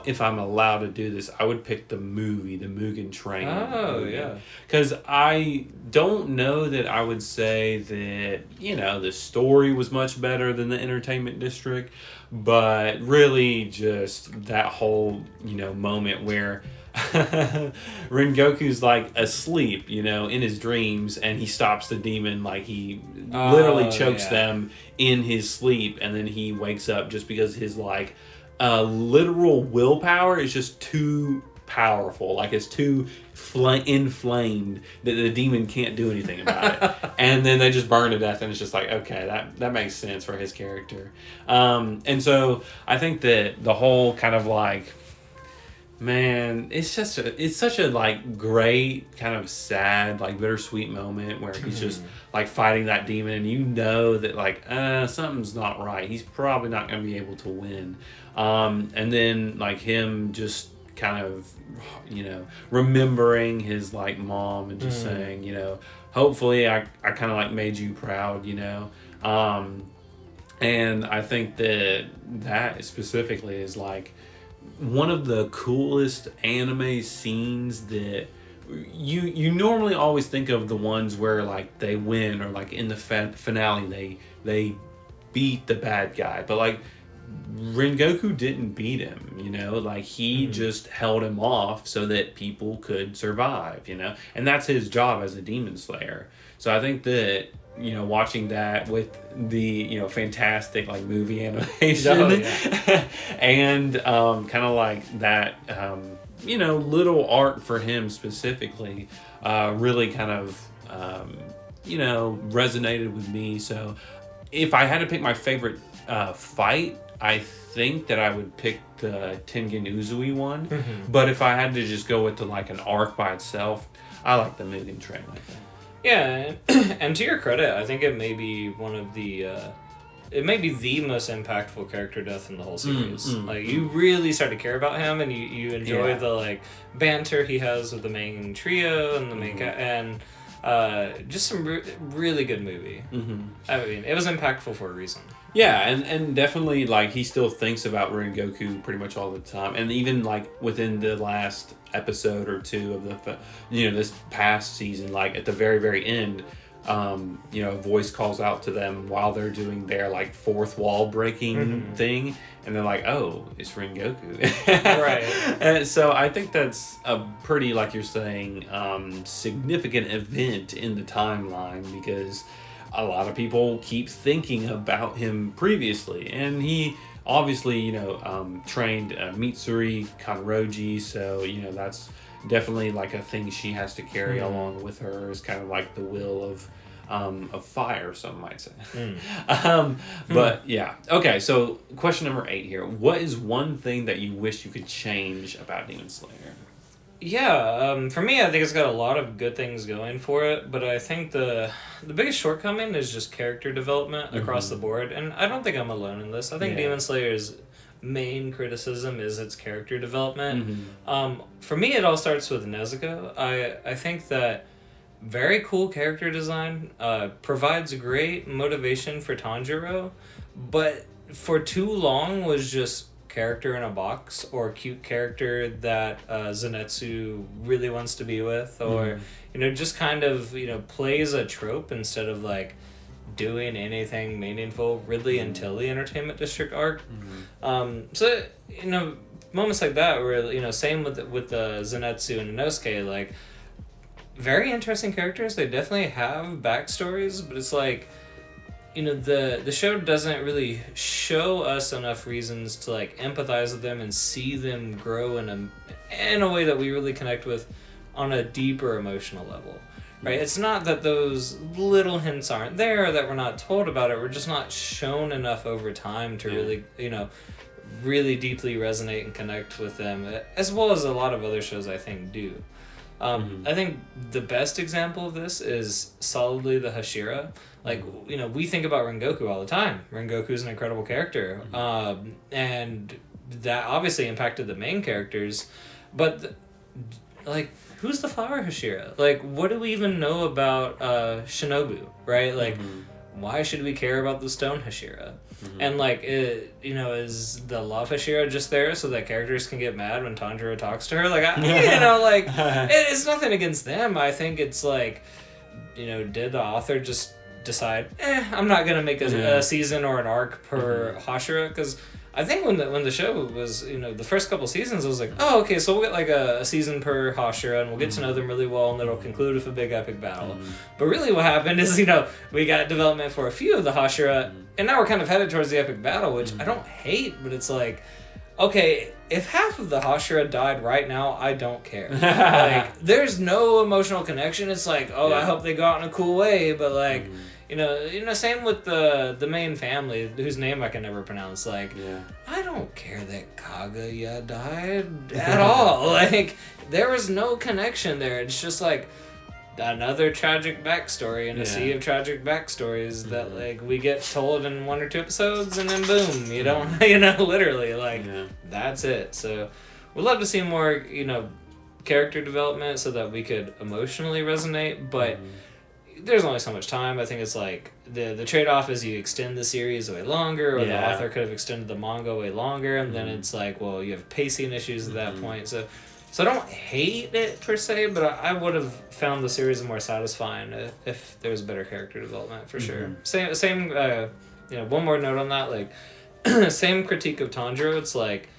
if I'm allowed to do this, I would pick the movie, the Mugen Train. Oh, yeah. Because I don't know that I would say that, the story was much better than the Entertainment District, but really just that whole, moment where Rengoku's like asleep, in his dreams, and he stops the demon. Like he literally chokes them in his sleep, and then he wakes up just because his like literal willpower is just too powerful. Like it's too inflamed that the demon can't do anything about it. And then they just burn to death, and it's just like, okay, that makes sense for his character. And so I think that the whole kind of like, man, it's such a like great kind of sad, like bittersweet moment where he's just like fighting that demon, and that like something's not right. He's probably not going to be able to win. And then like him just kind of remembering his like mom and just saying, hopefully I kind of like made you proud, and I think that specifically is like one of the coolest anime scenes that you normally always think of, the ones where like they win, or like in the finale they beat the bad guy, but like Rengoku didn't beat him, like he just held him off so that people could survive, and that's his job as a demon slayer. So I think that watching that with the fantastic like movie animation and kind of like that little art for him specifically really kind of resonated with me. So if I had to pick my favorite fight, I think that I would pick the Tengen Uzui one. But if I had to just go with like an arc by itself, I like the Mugen Train, I think. Yeah, and to your credit, I think it may be one of the it may be the most impactful character death in the whole series. Like, you really start to care about him, and you enjoy the like banter he has with the main trio and the main and just some really good movie. I mean, it was impactful for a reason. Yeah, and definitely, like, he still thinks about Rengoku pretty much all the time. And even, like, within the last episode or two of the, this past season, like, at the very, very end, a voice calls out to them while they're doing their, like, fourth wall breaking thing. And they're like, oh, it's Rengoku. Right. And so I think that's a pretty, like you're saying, significant event in the timeline, because a lot of people keep thinking about him previously, and he obviously trained Mitsuri Kanroji, so that's definitely like a thing she has to carry along with her is kind of like the will of fire, some might say. But yeah. Okay, so question number 8 here. What is one thing that you wish you could change about Demon Slayer? Yeah, for me, I think it's got a lot of good things going for it, but I think the biggest shortcoming is just character development across the board, and I don't think I'm alone in this. I think Demon Slayer's main criticism is its character development. For me, it all starts with Nezuko. I think that very cool character design provides great motivation for Tanjiro, but for too long was just character in a box or cute character that Zenitsu really wants to be with, or just kind of plays a trope instead of like doing anything meaningful really until the Entertainment District arc. So moments like that where same with the Zenitsu and Inosuke, like very interesting characters. They definitely have backstories, but it's like the show doesn't really show us enough reasons to like empathize with them and see them grow in a way that we really connect with on a deeper emotional level, right? It's not that those little hints aren't there or that we're not told about it. We're just not shown enough over time to really really deeply resonate and connect with them, as well as a lot of other shows I think do. I think the best example of this is solidly the Hashira. Like, we think about Rengoku all the time. Rengoku's an incredible character. And that obviously impacted the main characters. But, who's the flower Hashira? Like, what do we even know about Shinobu, right? Like, why should we care about the stone Hashira? And, is the love Hashira just there so that characters can get mad when Tanjiro talks to her? It's nothing against them. I think it's like, did the author just decide, I'm not going to make a season or an arc per Hashira? Because I think when the show was, the first couple seasons, I was like, oh, okay, so we'll get like a season per Hashira, and we'll get to know them really well, and it'll conclude with a big epic battle. But really what happened is, we got development for a few of the Hashira, and now we're kind of headed towards the epic battle, which I don't hate, but it's like, okay, if half of the Hashira died right now, I don't care. Like, there's no emotional connection. It's like, I hope they go out in a cool way, but like... same with the main family, whose name I can never pronounce. Like, I don't care that Kaguya died at all. Like, there was no connection there. It's just like another tragic backstory in a sea of tragic backstories that like we get told in 1 or 2 episodes, and then boom, you don't, literally like that's it. So we'd love to see more, character development so that we could emotionally resonate, but. There's only so much time. I think it's like the trade-off is you extend the series way longer, or the author could have extended the manga way longer, and then it's like, well, you have pacing issues at that point. So I don't hate it per se, but I would have found the series more satisfying if there was better character development for sure. Same. One more note on that, like same critique of Tanjiro. It's like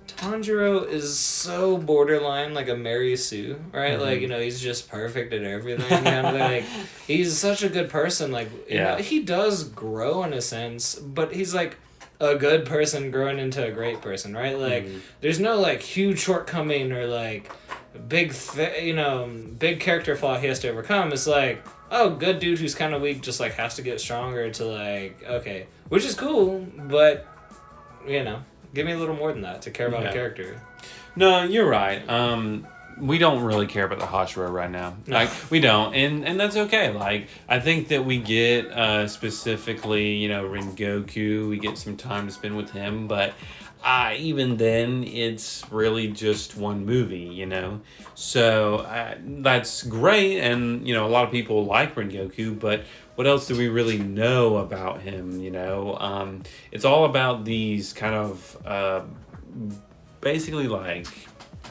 Tanjiro is so borderline like a Mary Sue, right? Like, he's just perfect at everything. Like, he's such a good person. Like, he does grow in a sense, but he's like a good person growing into a great person, right? Like, there's no like huge shortcoming or like big character flaw he has to overcome. It's like, oh, good dude who's kind of weak just like has to get stronger to like, okay, which is cool, but give me a little more than that to care about a character. No, you're right. We don't really care about the Hashira right now. No. Like, we don't. And that's okay. Like, I think that we get specifically, Rengoku, we get some time to spend with him, but even then, it's really just one movie, So that's great, and, a lot of people like Rengoku, but what else do we really know about him, It's all about these kind of, basically, like,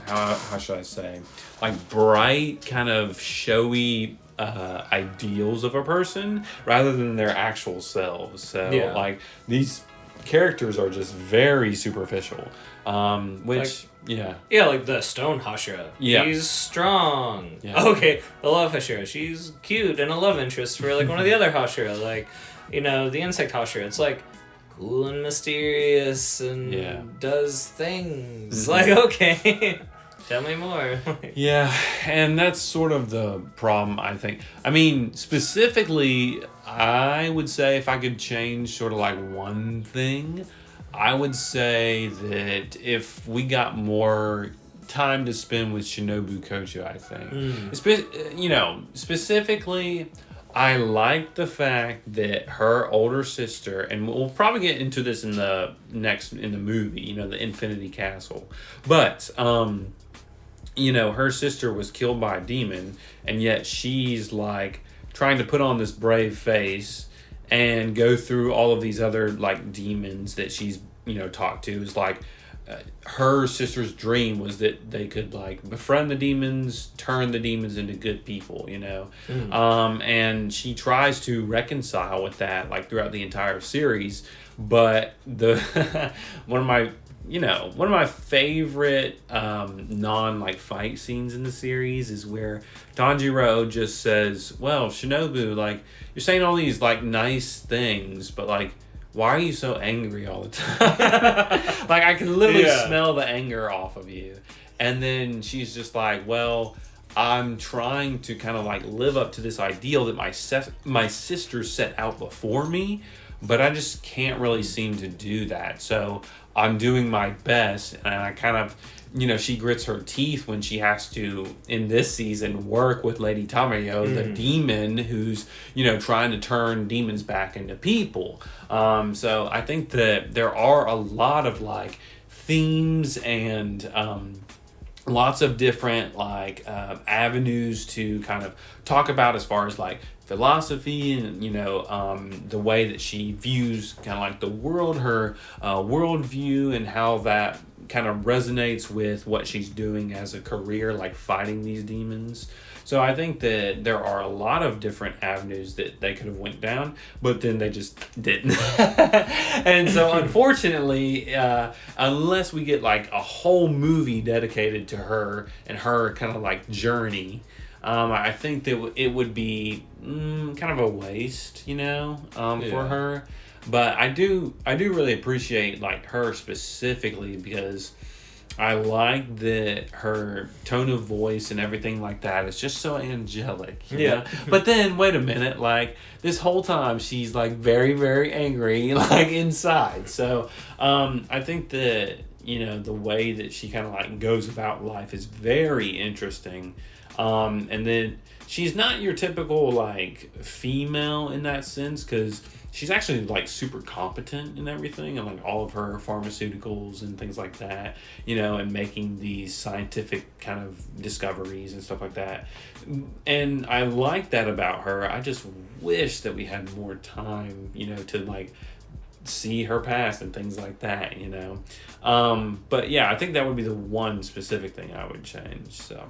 how should I say? Like, bright, kind of showy ideals of a person, rather than their actual selves. So, like, these characters are just very superficial, which like the stone Hashira, he's strong, okay, the love Hashira, she's cute and a love interest for like one of the other Hashira, like the insect Hashira, it's like cool and mysterious and does things like, okay. Tell me more. Yeah, and that's sort of the problem, I think. I mean, specifically, I would say if I could change sort of like one thing, I would say that if we got more time to spend with Shinobu Kojo, I think. Specifically, I like the fact that her older sister, and we'll probably get into this in the movie, the Infinity Castle, but her sister was killed by a demon, and yet she's like trying to put on this brave face and go through all of these other like demons that she's talked to. Is like her sister's dream was that they could like befriend the demons, turn the demons into good people, and she tries to reconcile with that like throughout the entire series. But the one of my favorite non like fight scenes in the series is where Tanjiro just says, "Well, Shinobu, like you're saying all these like nice things, but like why are you so angry all the time?" Like I can literally smell the anger off of you. And then she's just like, "Well, I'm trying to kind of like live up to this ideal that my sister set out before me, but I just can't really seem to do that. So I'm doing my best." And I kind of, she grits her teeth when she has to, in this season, work with Lady Tamayo, the demon who's, trying to turn demons back into people. So I think that there are a lot of like themes and lots of different like avenues to kind of talk about as far as like philosophy and the way that she views kind of like the world, her worldview, and how that kind of resonates with what she's doing as a career, like fighting these demons. So I think that there are a lot of different avenues that they could have went down, but then they just didn't. And so unfortunately, unless we get like a whole movie dedicated to her and her kind of like journey, I think that it would be kind of a waste, for her. But I do really appreciate like her specifically because I like that her tone of voice and everything like that is just so angelic. You know? But then wait a minute, like this whole time she's like very, very angry, like inside. So I think that the way that she kind of like goes about life is very interesting. And then she's not your typical like female in that sense because she's actually like super competent in everything and like all of her pharmaceuticals and things like that, and making these scientific kind of discoveries and stuff like that. And I like that about her. I just wish that we had more time, to like see her past and things like that, But yeah, I think that would be the one specific thing I would change. So,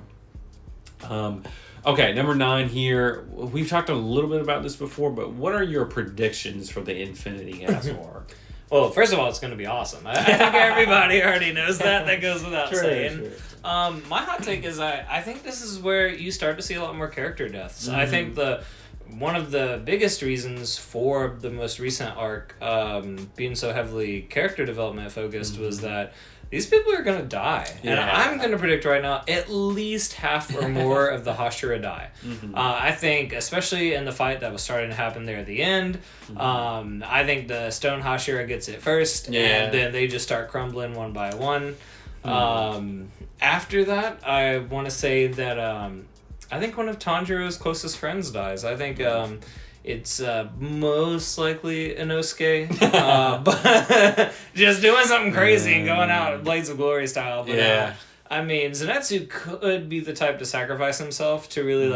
okay, number 9 here. We've talked a little bit about this before, but what are your predictions for the Infinity Castle arc? Well, first of all, it's going to be awesome. I think everybody already knows that. That goes without saying. True. My hot take is I think this is where you start to see a lot more character deaths. Mm-hmm. I think one of the biggest reasons for the most recent arc being so heavily character development focused was that these people are going to die. Yeah. And I'm going to predict right now at least half or more of the Hashira die. Mm-hmm. I think, especially in the fight that was starting to happen there at the end, I think the Stone Hashira gets it first, and then they just start crumbling one by one. After that, I want to say that I think one of Tanjiro's closest friends dies. I think it's most likely Inosuke, but just doing something crazy and going out Blades of Glory style. But, I mean, Zenitsu could be the type to sacrifice himself to really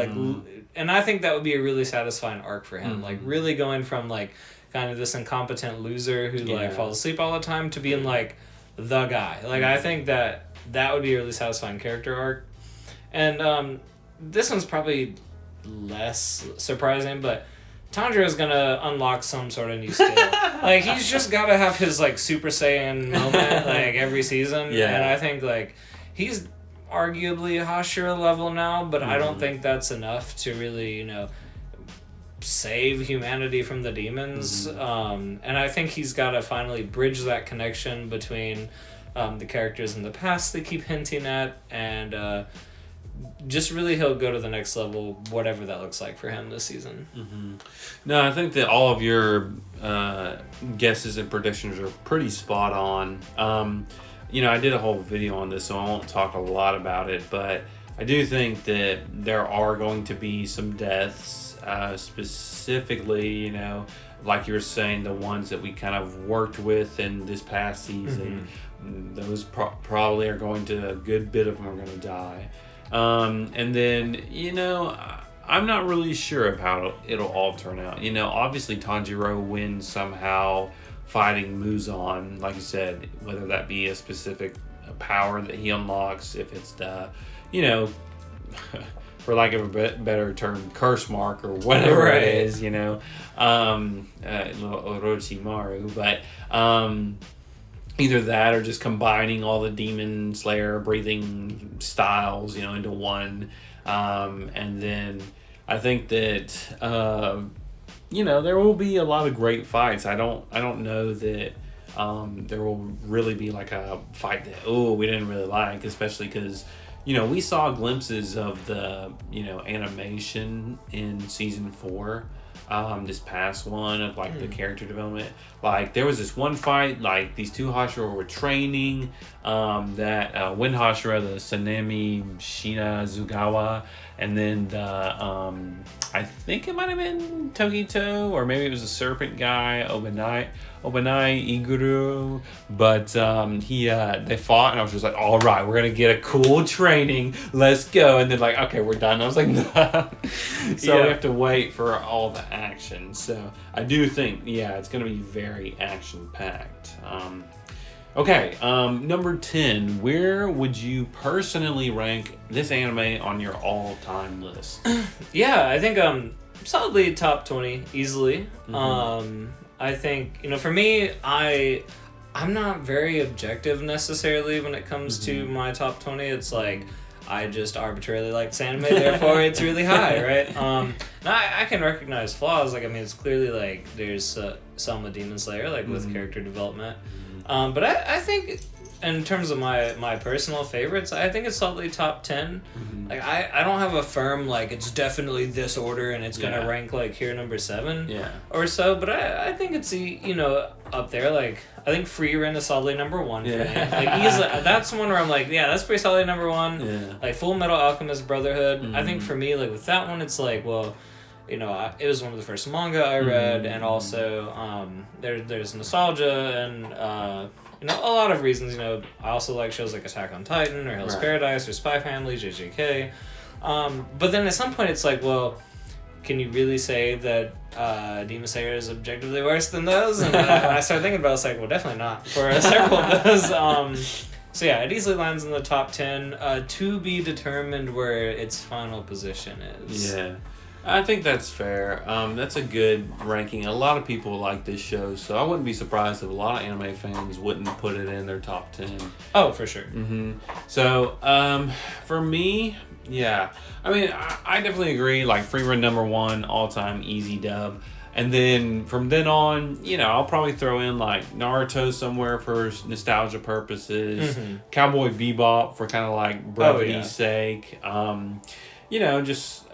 and I think that would be a really satisfying arc for him. Like really going from like kind of this incompetent loser who like falls asleep all the time to being like the guy. Like I think that would be a really satisfying character arc. And this one's probably less surprising, but Tanjiro's gonna unlock some sort of new skill. Like he's just gotta have his like Super Saiyan moment like every season. And I think like he's arguably Hashira level now, but I don't think that's enough to really, save humanity from the demons. And I think he's gotta finally bridge that connection between the characters in the past they keep hinting at, and just really he'll go to the next level, whatever that looks like for him this season. Mm-hmm. No, I think that all of your guesses and predictions are pretty spot on. I did a whole video on this, so I won't talk a lot about it, but I do think that there are going to be some deaths, specifically, like you were saying, the ones that we kind of worked with in this past season. Mm-hmm. Those probably are going to, a good bit of them are going to die. And then, I'm not really sure of how it'll all turn out. Obviously Tanjiro wins somehow fighting Muzan, like you said, whether that be a specific power that he unlocks, if it's the, for lack of a better term, curse mark or whatever it is, Orochimaru, but, either that or just combining all the Demon Slayer breathing styles, into one. And then I think that, there will be a lot of great fights. I don't know that there will really be like a fight that, we didn't really like, especially because, we saw glimpses of the, animation in season 4. This past one of like the character development, like there was this one fight, like these two Hashira were training, that when Hashira, the Sanemi Shinazugawa, and then the I think it might have been Togito, or maybe it was the serpent guy, Obanai Iguru, but they fought, and I was just like, all right, we're gonna get a cool training, let's go. And then like, okay, we're done. I was like, no. So we have to wait for all the action. So I do think, it's gonna be very action packed. Okay, number 10. Where would you personally rank this anime on your all-time list? I think solidly top 20 easily. Mm-hmm. I think, for me, I'm not very objective necessarily when it comes to my top 20. It's like I just arbitrarily like this anime, therefore it's really high, right? I can recognize flaws. Like, I mean, it's clearly like there's some with Demon Slayer, like with character development. But I think in terms of my personal favorites, I think it's solidly top 10. Like I don't have a firm like it's definitely this order and it's gonna rank like here number 7 or so. But I think it's up there. Like I think Frieren is solidly number 1 for me. Like easily, that's one where I'm like, that's pretty solidly number 1. Yeah. Like Full Metal Alchemist Brotherhood. I think for me, like with that one, it's like, well, it was one of the first manga I read, and also there's nostalgia and a lot of reasons. I also like shows like Attack on Titan or Hell's Paradise or Spy Family, JJK. But then at some point it's like, well, can you really say that Demon Slayer is objectively worse than those? And I started thinking about it, it's like, well, definitely not for several of those. So it easily lands in the top 10. To be determined where its final position is. Yeah. I think that's fair. That's a good ranking. A lot of people like this show, so I wouldn't be surprised if a lot of anime fans wouldn't put it in their top 10. Oh, for sure. Mm-hmm. So, for me, I mean, I definitely agree. Like, Frieren number 1, all-time, easy dub. And then, from then on, I'll probably throw in, like, Naruto somewhere for nostalgia purposes. Cowboy Bebop for kind of, like, brevity's sake. Just...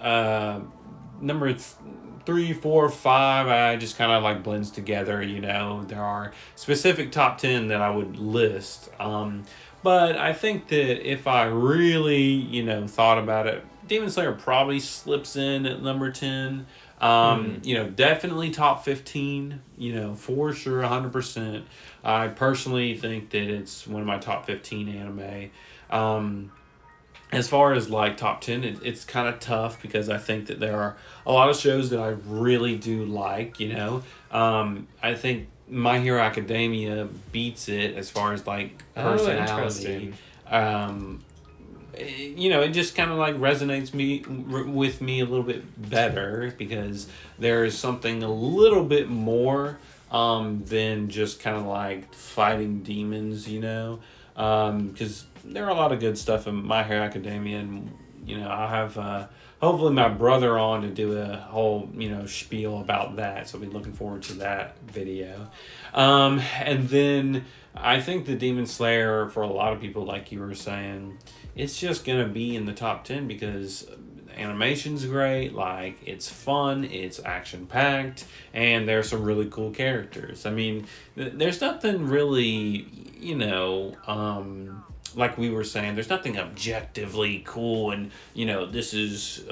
number 3, 4, 5, I just kind of like blends together. There are specific top 10 that I would list. But I think that if I really, thought about it, Demon Slayer probably slips in at number 10. Definitely top 15, for sure, 100%. I personally think that it's one of my top 15 anime. As far as like top 10, it's kind of tough because I think that there are a lot of shows that I really do like, I think My Hero Academia beats it as far as like personality. It just kind of like resonates with me a little bit better because there is something a little bit more than just kind of like fighting demons, because there are a lot of good stuff in My Hero Academia, and I have hopefully my brother on to do a whole, spiel about that. So I'll be looking forward to that video. And then I think the Demon Slayer, for a lot of people, like you were saying, it's just going to be in the top 10 because animation's great, like, it's fun, it's action-packed, and there's some really cool characters. I mean, there's nothing really, like we were saying, there's nothing objectively cool and, this is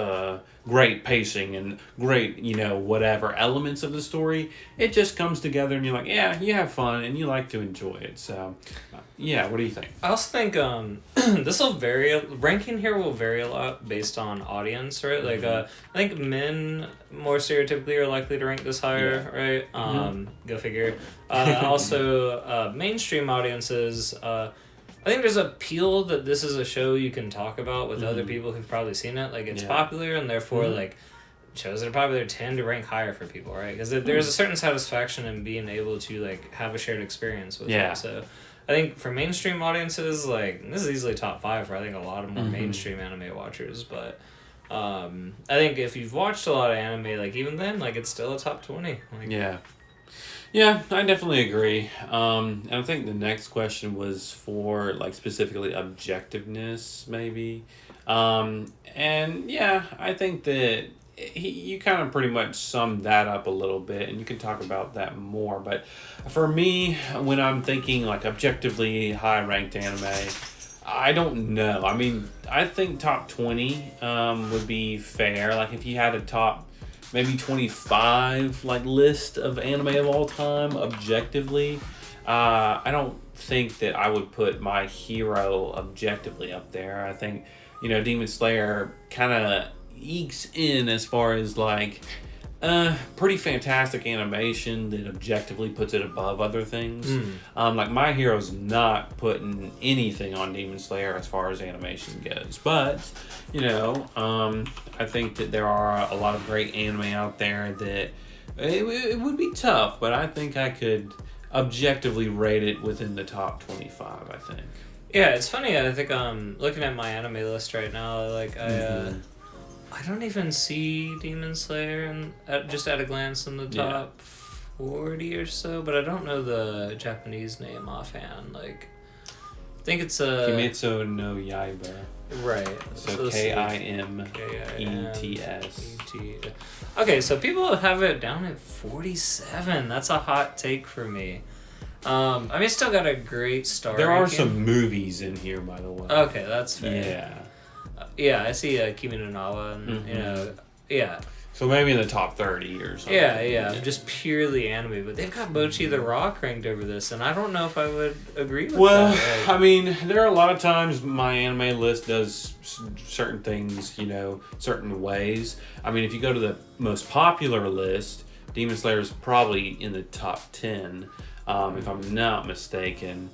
great pacing and great, whatever elements of the story. It just comes together and you're like, yeah, you have fun and you like to enjoy it. So, yeah, what do you think? I also think this will vary. Ranking here will vary a lot based on audience, right? Like, I think men more stereotypically are likely to rank this higher, right? Go figure. Also, mainstream audiences, I think there's appeal that this is a show you can talk about with other people who've probably seen it. Like, it's popular, and therefore, like, shows that are popular tend to rank higher for people, right? Because there's a certain satisfaction in being able to, like, have a shared experience with it. So I think for mainstream audiences, like, this is easily top 5 for, I think, a lot of more mainstream anime watchers. But I think if you've watched a lot of anime, like, even then, like, it's still a top 20. Like, Yeah, I definitely agree. And I think the next question was for, like, specifically objectiveness, maybe. And yeah, I think that you kind of pretty much summed that up a little bit, and you can talk about that more. But for me, when I'm thinking, like, objectively high-ranked anime, I don't know. I mean, I think top 20 would be fair. Like, if you had a top maybe 25 like list of anime of all time objectively, I don't think that I would put My Hero objectively up there. I think Demon Slayer kind of ekes in as far as like pretty fantastic animation that objectively puts it above other things. Like, My Hero's not putting anything on Demon Slayer as far as animation goes, but I think that there are a lot of great anime out there that it would be tough, but I think I could objectively rate it within the top 25, I think. Yeah, it's funny. I think looking at my anime list right now, like, I don't even see Demon Slayer just at a glance in the top 40 or so, but I don't know the Japanese name offhand. Like, I think it's Kimetsu no Yaiba. Right. So Kimets. Okay, so people have it down at 47. That's a hot take for me. I mean, it's still got a great star. There are some movies in here, by the way. Okay, that's fair. Yeah. Yeah, I see Kimi no Nawa, and yeah. So maybe in the top 30 or something. Yeah, just purely anime. But they've got Bocchi the Rock ranked over this, and I don't know if I would agree with that. Well, I mean, there are a lot of times my anime list does certain things, certain ways. I mean, if you go to the most popular list, Demon Slayer is probably in the top 10, if I'm not mistaken.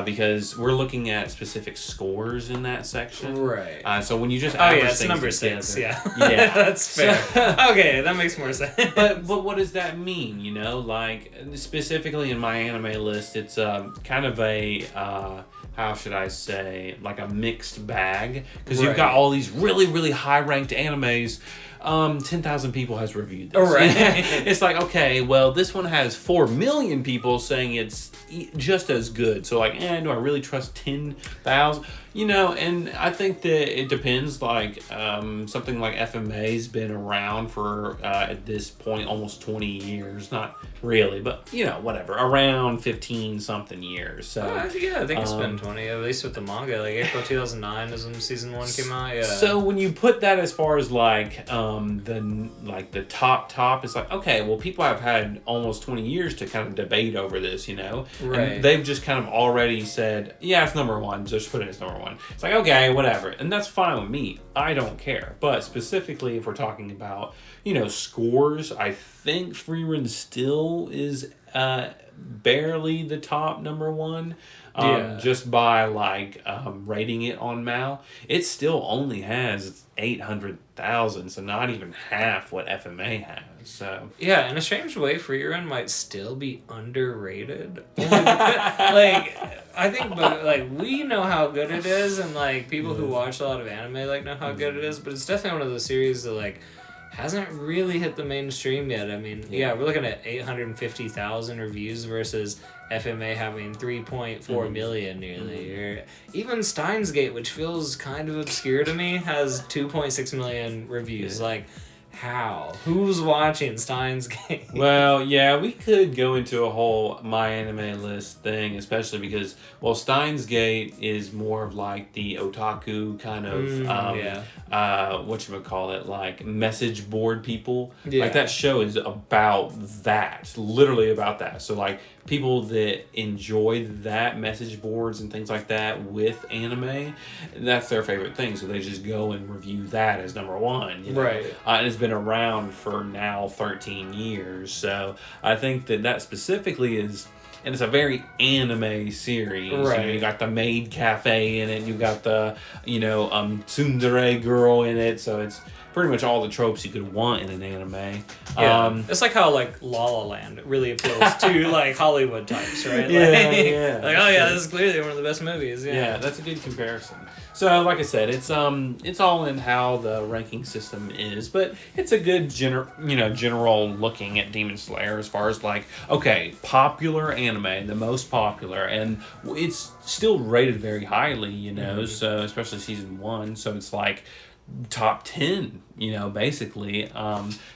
Because we're looking at specific scores in that section. Right. So when you just average it's number together, 6, yeah. That's fair. Okay, that makes more sense. But what does that mean, Like, specifically in my anime list, it's kind of a, how should I say, like a mixed bag. Because you've got all these really, really high-ranked animes. 10,000 people has reviewed this. Right. It's like, okay, well, this one has 4 million people saying it's just as good. So, like, do I really trust 10,000? And I think that it depends. Like, something like FMA's been around for, at this point, almost 20 years. Not really, but, whatever. Around 15-something years. So, yeah, I think it's been 20, at least with the manga. Like, April 2009 is when season 1 came out, yeah. So, when you put that as far as, like, the top, it's like, okay, well, people have had almost 20 years to kind of debate over this, Right. And they've just kind of already said, yeah, it's number 1, just put it as number 1. It's like, okay, whatever, and that's fine with me. I don't care. But specifically, if we're talking about, scores, I think Frieren still is barely the top number one. Just by rating it on Mal, it still only has 800,000, so not even half what FMA has. So yeah, in a strange way, Frieren might still be underrated. Only because, I think, but we know how good it is, and people who watch a lot of anime know how good it is. But it's definitely one of those series that hasn't really hit the mainstream yet. I mean, we're looking at 850,000 reviews versus FMA having 3.4 million nearly. Or even Steins Gate, which feels kind of obscure to me, has 2.6 million reviews. How? Who's watching Steins Gate? Well, yeah, we could go into a whole My Anime List thing, especially because, Steins Gate is more of the otaku kind of, whatchamacallit, message board people. Yeah. That show is about that, literally about that. So, people that enjoy that message boards and things like that with anime, that's their favorite thing. So they just go and review that as number one. Right. And it's been around for now 13 years. So I think that specifically is, and it's a very anime series. Right. You got the maid cafe in it. You got the, tsundere girl in it. So it's pretty much all the tropes you could want in an anime. Yeah. It's how La La Land really appeals to Hollywood types, right? Yeah. This is clearly one of the best movies. Yeah, that's a good comparison. So, like I said, it's all in how the ranking system is, but it's a good general looking at Demon Slayer as far as popular anime, the most popular, and it's still rated very highly, so especially season 1, so it's top 10, basically.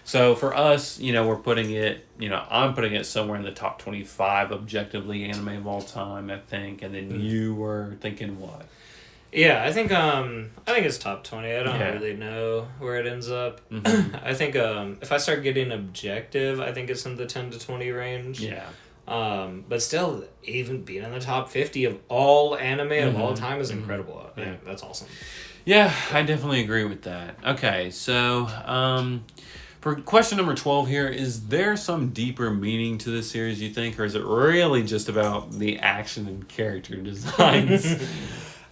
So for us, we're putting it, I'm putting it somewhere in the top 25 objectively anime of all time, I think. And then you were thinking what? Yeah, I think it's top 20. I don't really know where it ends up. Mm-hmm. I think if I start getting objective, I think it's in the 10 to 20 range. Yeah. But still, even being in the top 50 of all anime of all time is incredible. Yeah, that's awesome. Yeah, I definitely agree with that. Okay, so for question number 12 here, is there some deeper meaning to this series, you think, or is it really just about the action and character designs?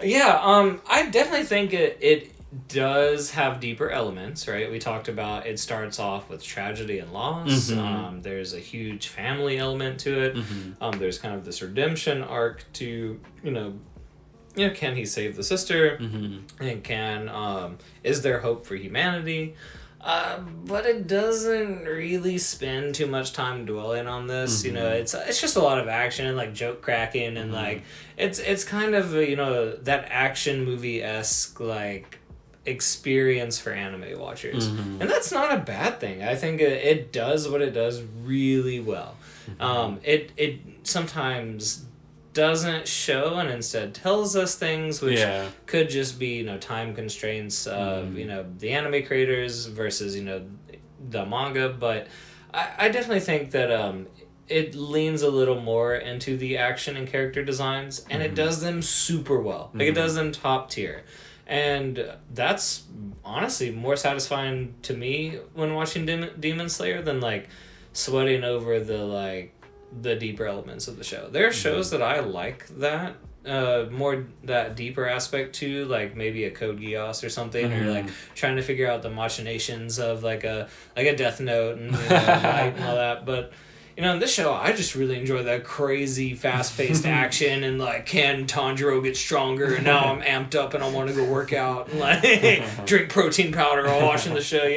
Yeah, I definitely think it does have deeper elements, right? We talked about it starts off with tragedy and loss. Mm-hmm. There's a huge family element to it. Mm-hmm. There's kind of this redemption arc to, can he save the sister? Mm-hmm. And is there hope for humanity? But it doesn't really spend too much time dwelling on this. Mm-hmm. It's just a lot of action and joke cracking and it's kind of that action movie-esque experience for anime watchers. Mm-hmm. And that's not a bad thing. I think it does what it does really well. Mm-hmm. It sometimes doesn't show and instead tells us things which could just be time constraints of the anime creators versus the manga, but I definitely think that it leans a little more into the action and character designs, and it does them super well. It does them top tier, and that's honestly more satisfying to me when watching Demon Slayer than sweating over the deeper elements of the show. There are shows that I like that more that deeper aspect to, maybe a Code Geass or something, or trying to figure out the machinations of a Death Note and Light and all that. But in this show, I just really enjoy that crazy, fast-paced action and can Tanjiro get stronger? And now I'm amped up and I want to go work out and drink protein powder while watching the show.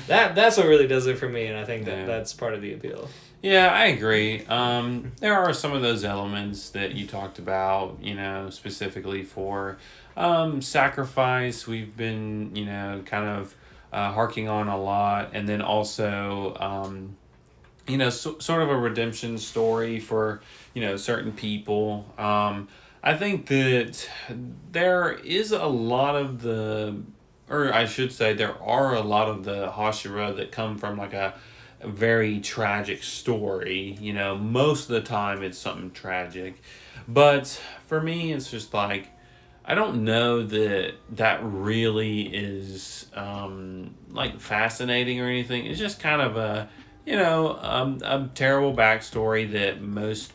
That's what really does it for me, and I think that's part of the appeal. Yeah, I agree. There are some of those elements that you talked about, specifically for sacrifice. We've been, kind of harking on a lot. And then also, sort of a redemption story for, certain people. I think that there is a lot of or I should say there are a lot of the Hashira that come from a very tragic story. Most of the time it's something tragic, but for me it's just I don't know that really is fascinating or anything. It's just kind of a terrible backstory that most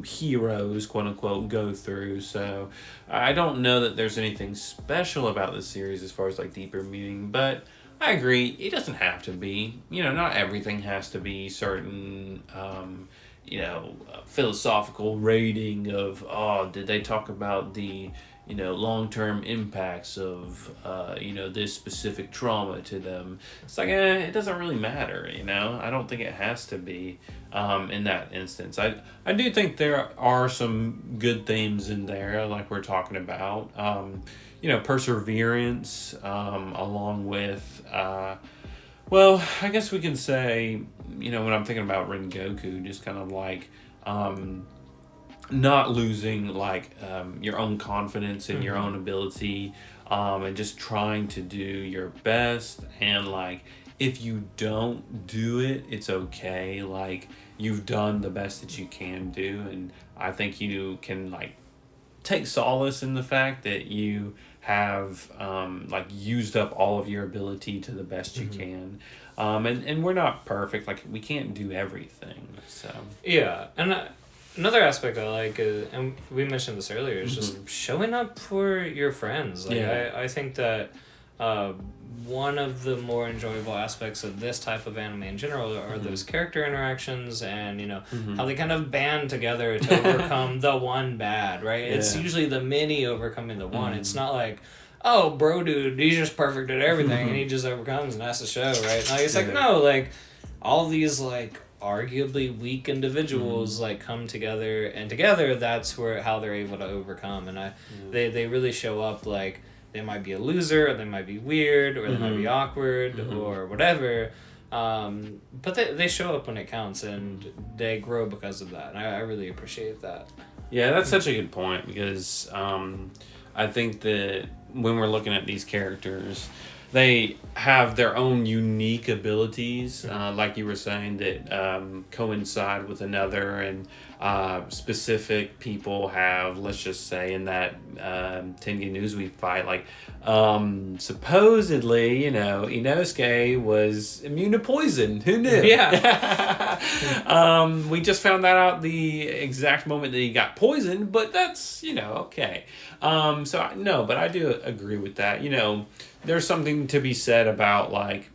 heroes, quote unquote, go through. So I don't know that there's anything special about this series as far as like deeper meaning, but I agree, it doesn't have to be. Not everything has to be certain philosophical rating of, did they talk about the long-term impacts of this specific trauma to them. It's like, it doesn't really matter. I don't think it has to be in that instance. I do think there are some good themes in there, like we're talking about. Perseverance, along with I guess we can say, when I'm thinking about Rengoku, just kind of like not losing like your own confidence in your own ability, and just trying to do your best, and like if you don't do it, it's okay. Like, you've done the best that you can do, and I think you can like take solace in the fact that you have like used up all of your ability to the best you can. And we're not perfect, like we can't do everything, so yeah. And another aspect I like is, and we mentioned this earlier, is just showing up for your friends. Like, I think that one of the more enjoyable aspects of this type of anime in general are those character interactions, and how they kind of band together to overcome the one bad, right? It's usually the many overcoming the one. It's not like, oh, bro dude, he's just perfect at everything and he just overcomes, and that's the show, right? Like, it's like, no, like all these like arguably weak individuals like come together, and together that's how they're able to overcome. And they really show up. Like, they might be a loser, or they might be weird, or they might be awkward, or whatever, but they show up when it counts, and they grow because of that, and I really appreciate that. Yeah, that's such a good point, because I think that when we're looking at these characters, they have their own unique abilities, like you were saying, that coincide with another, and specific people have, let's just say, in that Tengen Uzui fight, like supposedly, Inosuke was immune to poison. Who knew? Yeah. We just found that out the exact moment that he got poisoned, but that's, okay. But I do agree with that. There's something to be said about like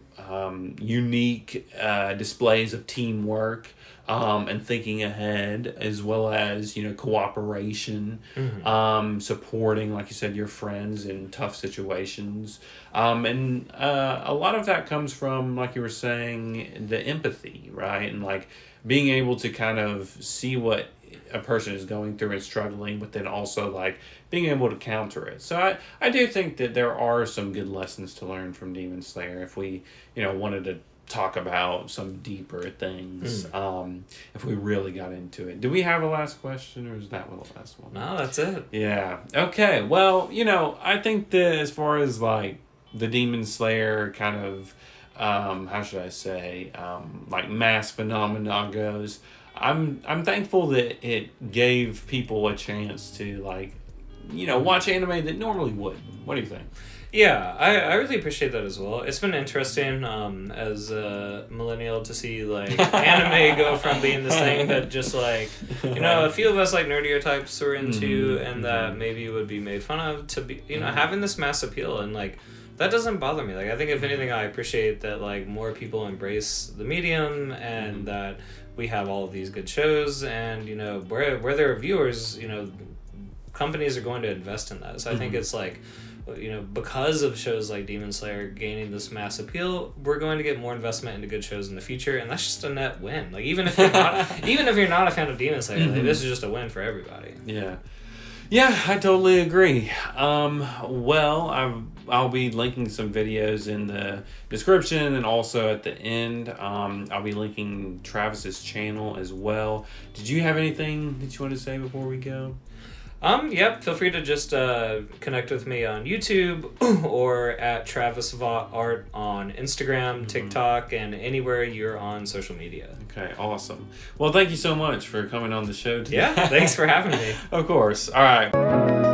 unique displays of teamwork, and thinking ahead, as well as cooperation, supporting, like you said, your friends in tough situations, and a lot of that comes from, like you were saying, the empathy, right? And like being able to kind of see what a person is going through and struggling, but then also like being able to counter it. So I do think that there are some good lessons to learn from Demon Slayer if we wanted to talk about some deeper things, if we really got into it. Do we have a last question, or is that the last one? No, that's it. Yeah. Okay. Well, I think that as far as like the Demon Slayer kind of how should I say, like mass phenomena goes, I'm thankful that it gave people a chance to like watch anime that normally wouldn't. What do you think? Yeah, I really appreciate that as well. It's been interesting as a millennial to see like anime go from being this thing that just like a few of us like nerdier types were into, and that maybe would be made fun of, to be having this mass appeal, and like that doesn't bother me. Like, I think if anything, I appreciate that like more people embrace the medium, and that we have all of these good shows, and where there are viewers, companies are going to invest in that. So I think it's like, because of shows like Demon Slayer gaining this mass appeal, we're going to get more investment into good shows in the future, and that's just a net win. Like, even if you're not a fan of Demon Slayer, like, this is just a win for everybody. Yeah, I totally agree. Well, I'll be linking some videos in the description, and also at the end, I'll be linking Travis's channel as well. Did you have anything that you want to say before we go? Yep, feel free to just connect with me on YouTube or at Travis Vaught Art on Instagram, TikTok, and anywhere you're on social media. Okay, awesome. Well, thank you so much for coming on the show today. Yeah, thanks for having me. Of course. All right.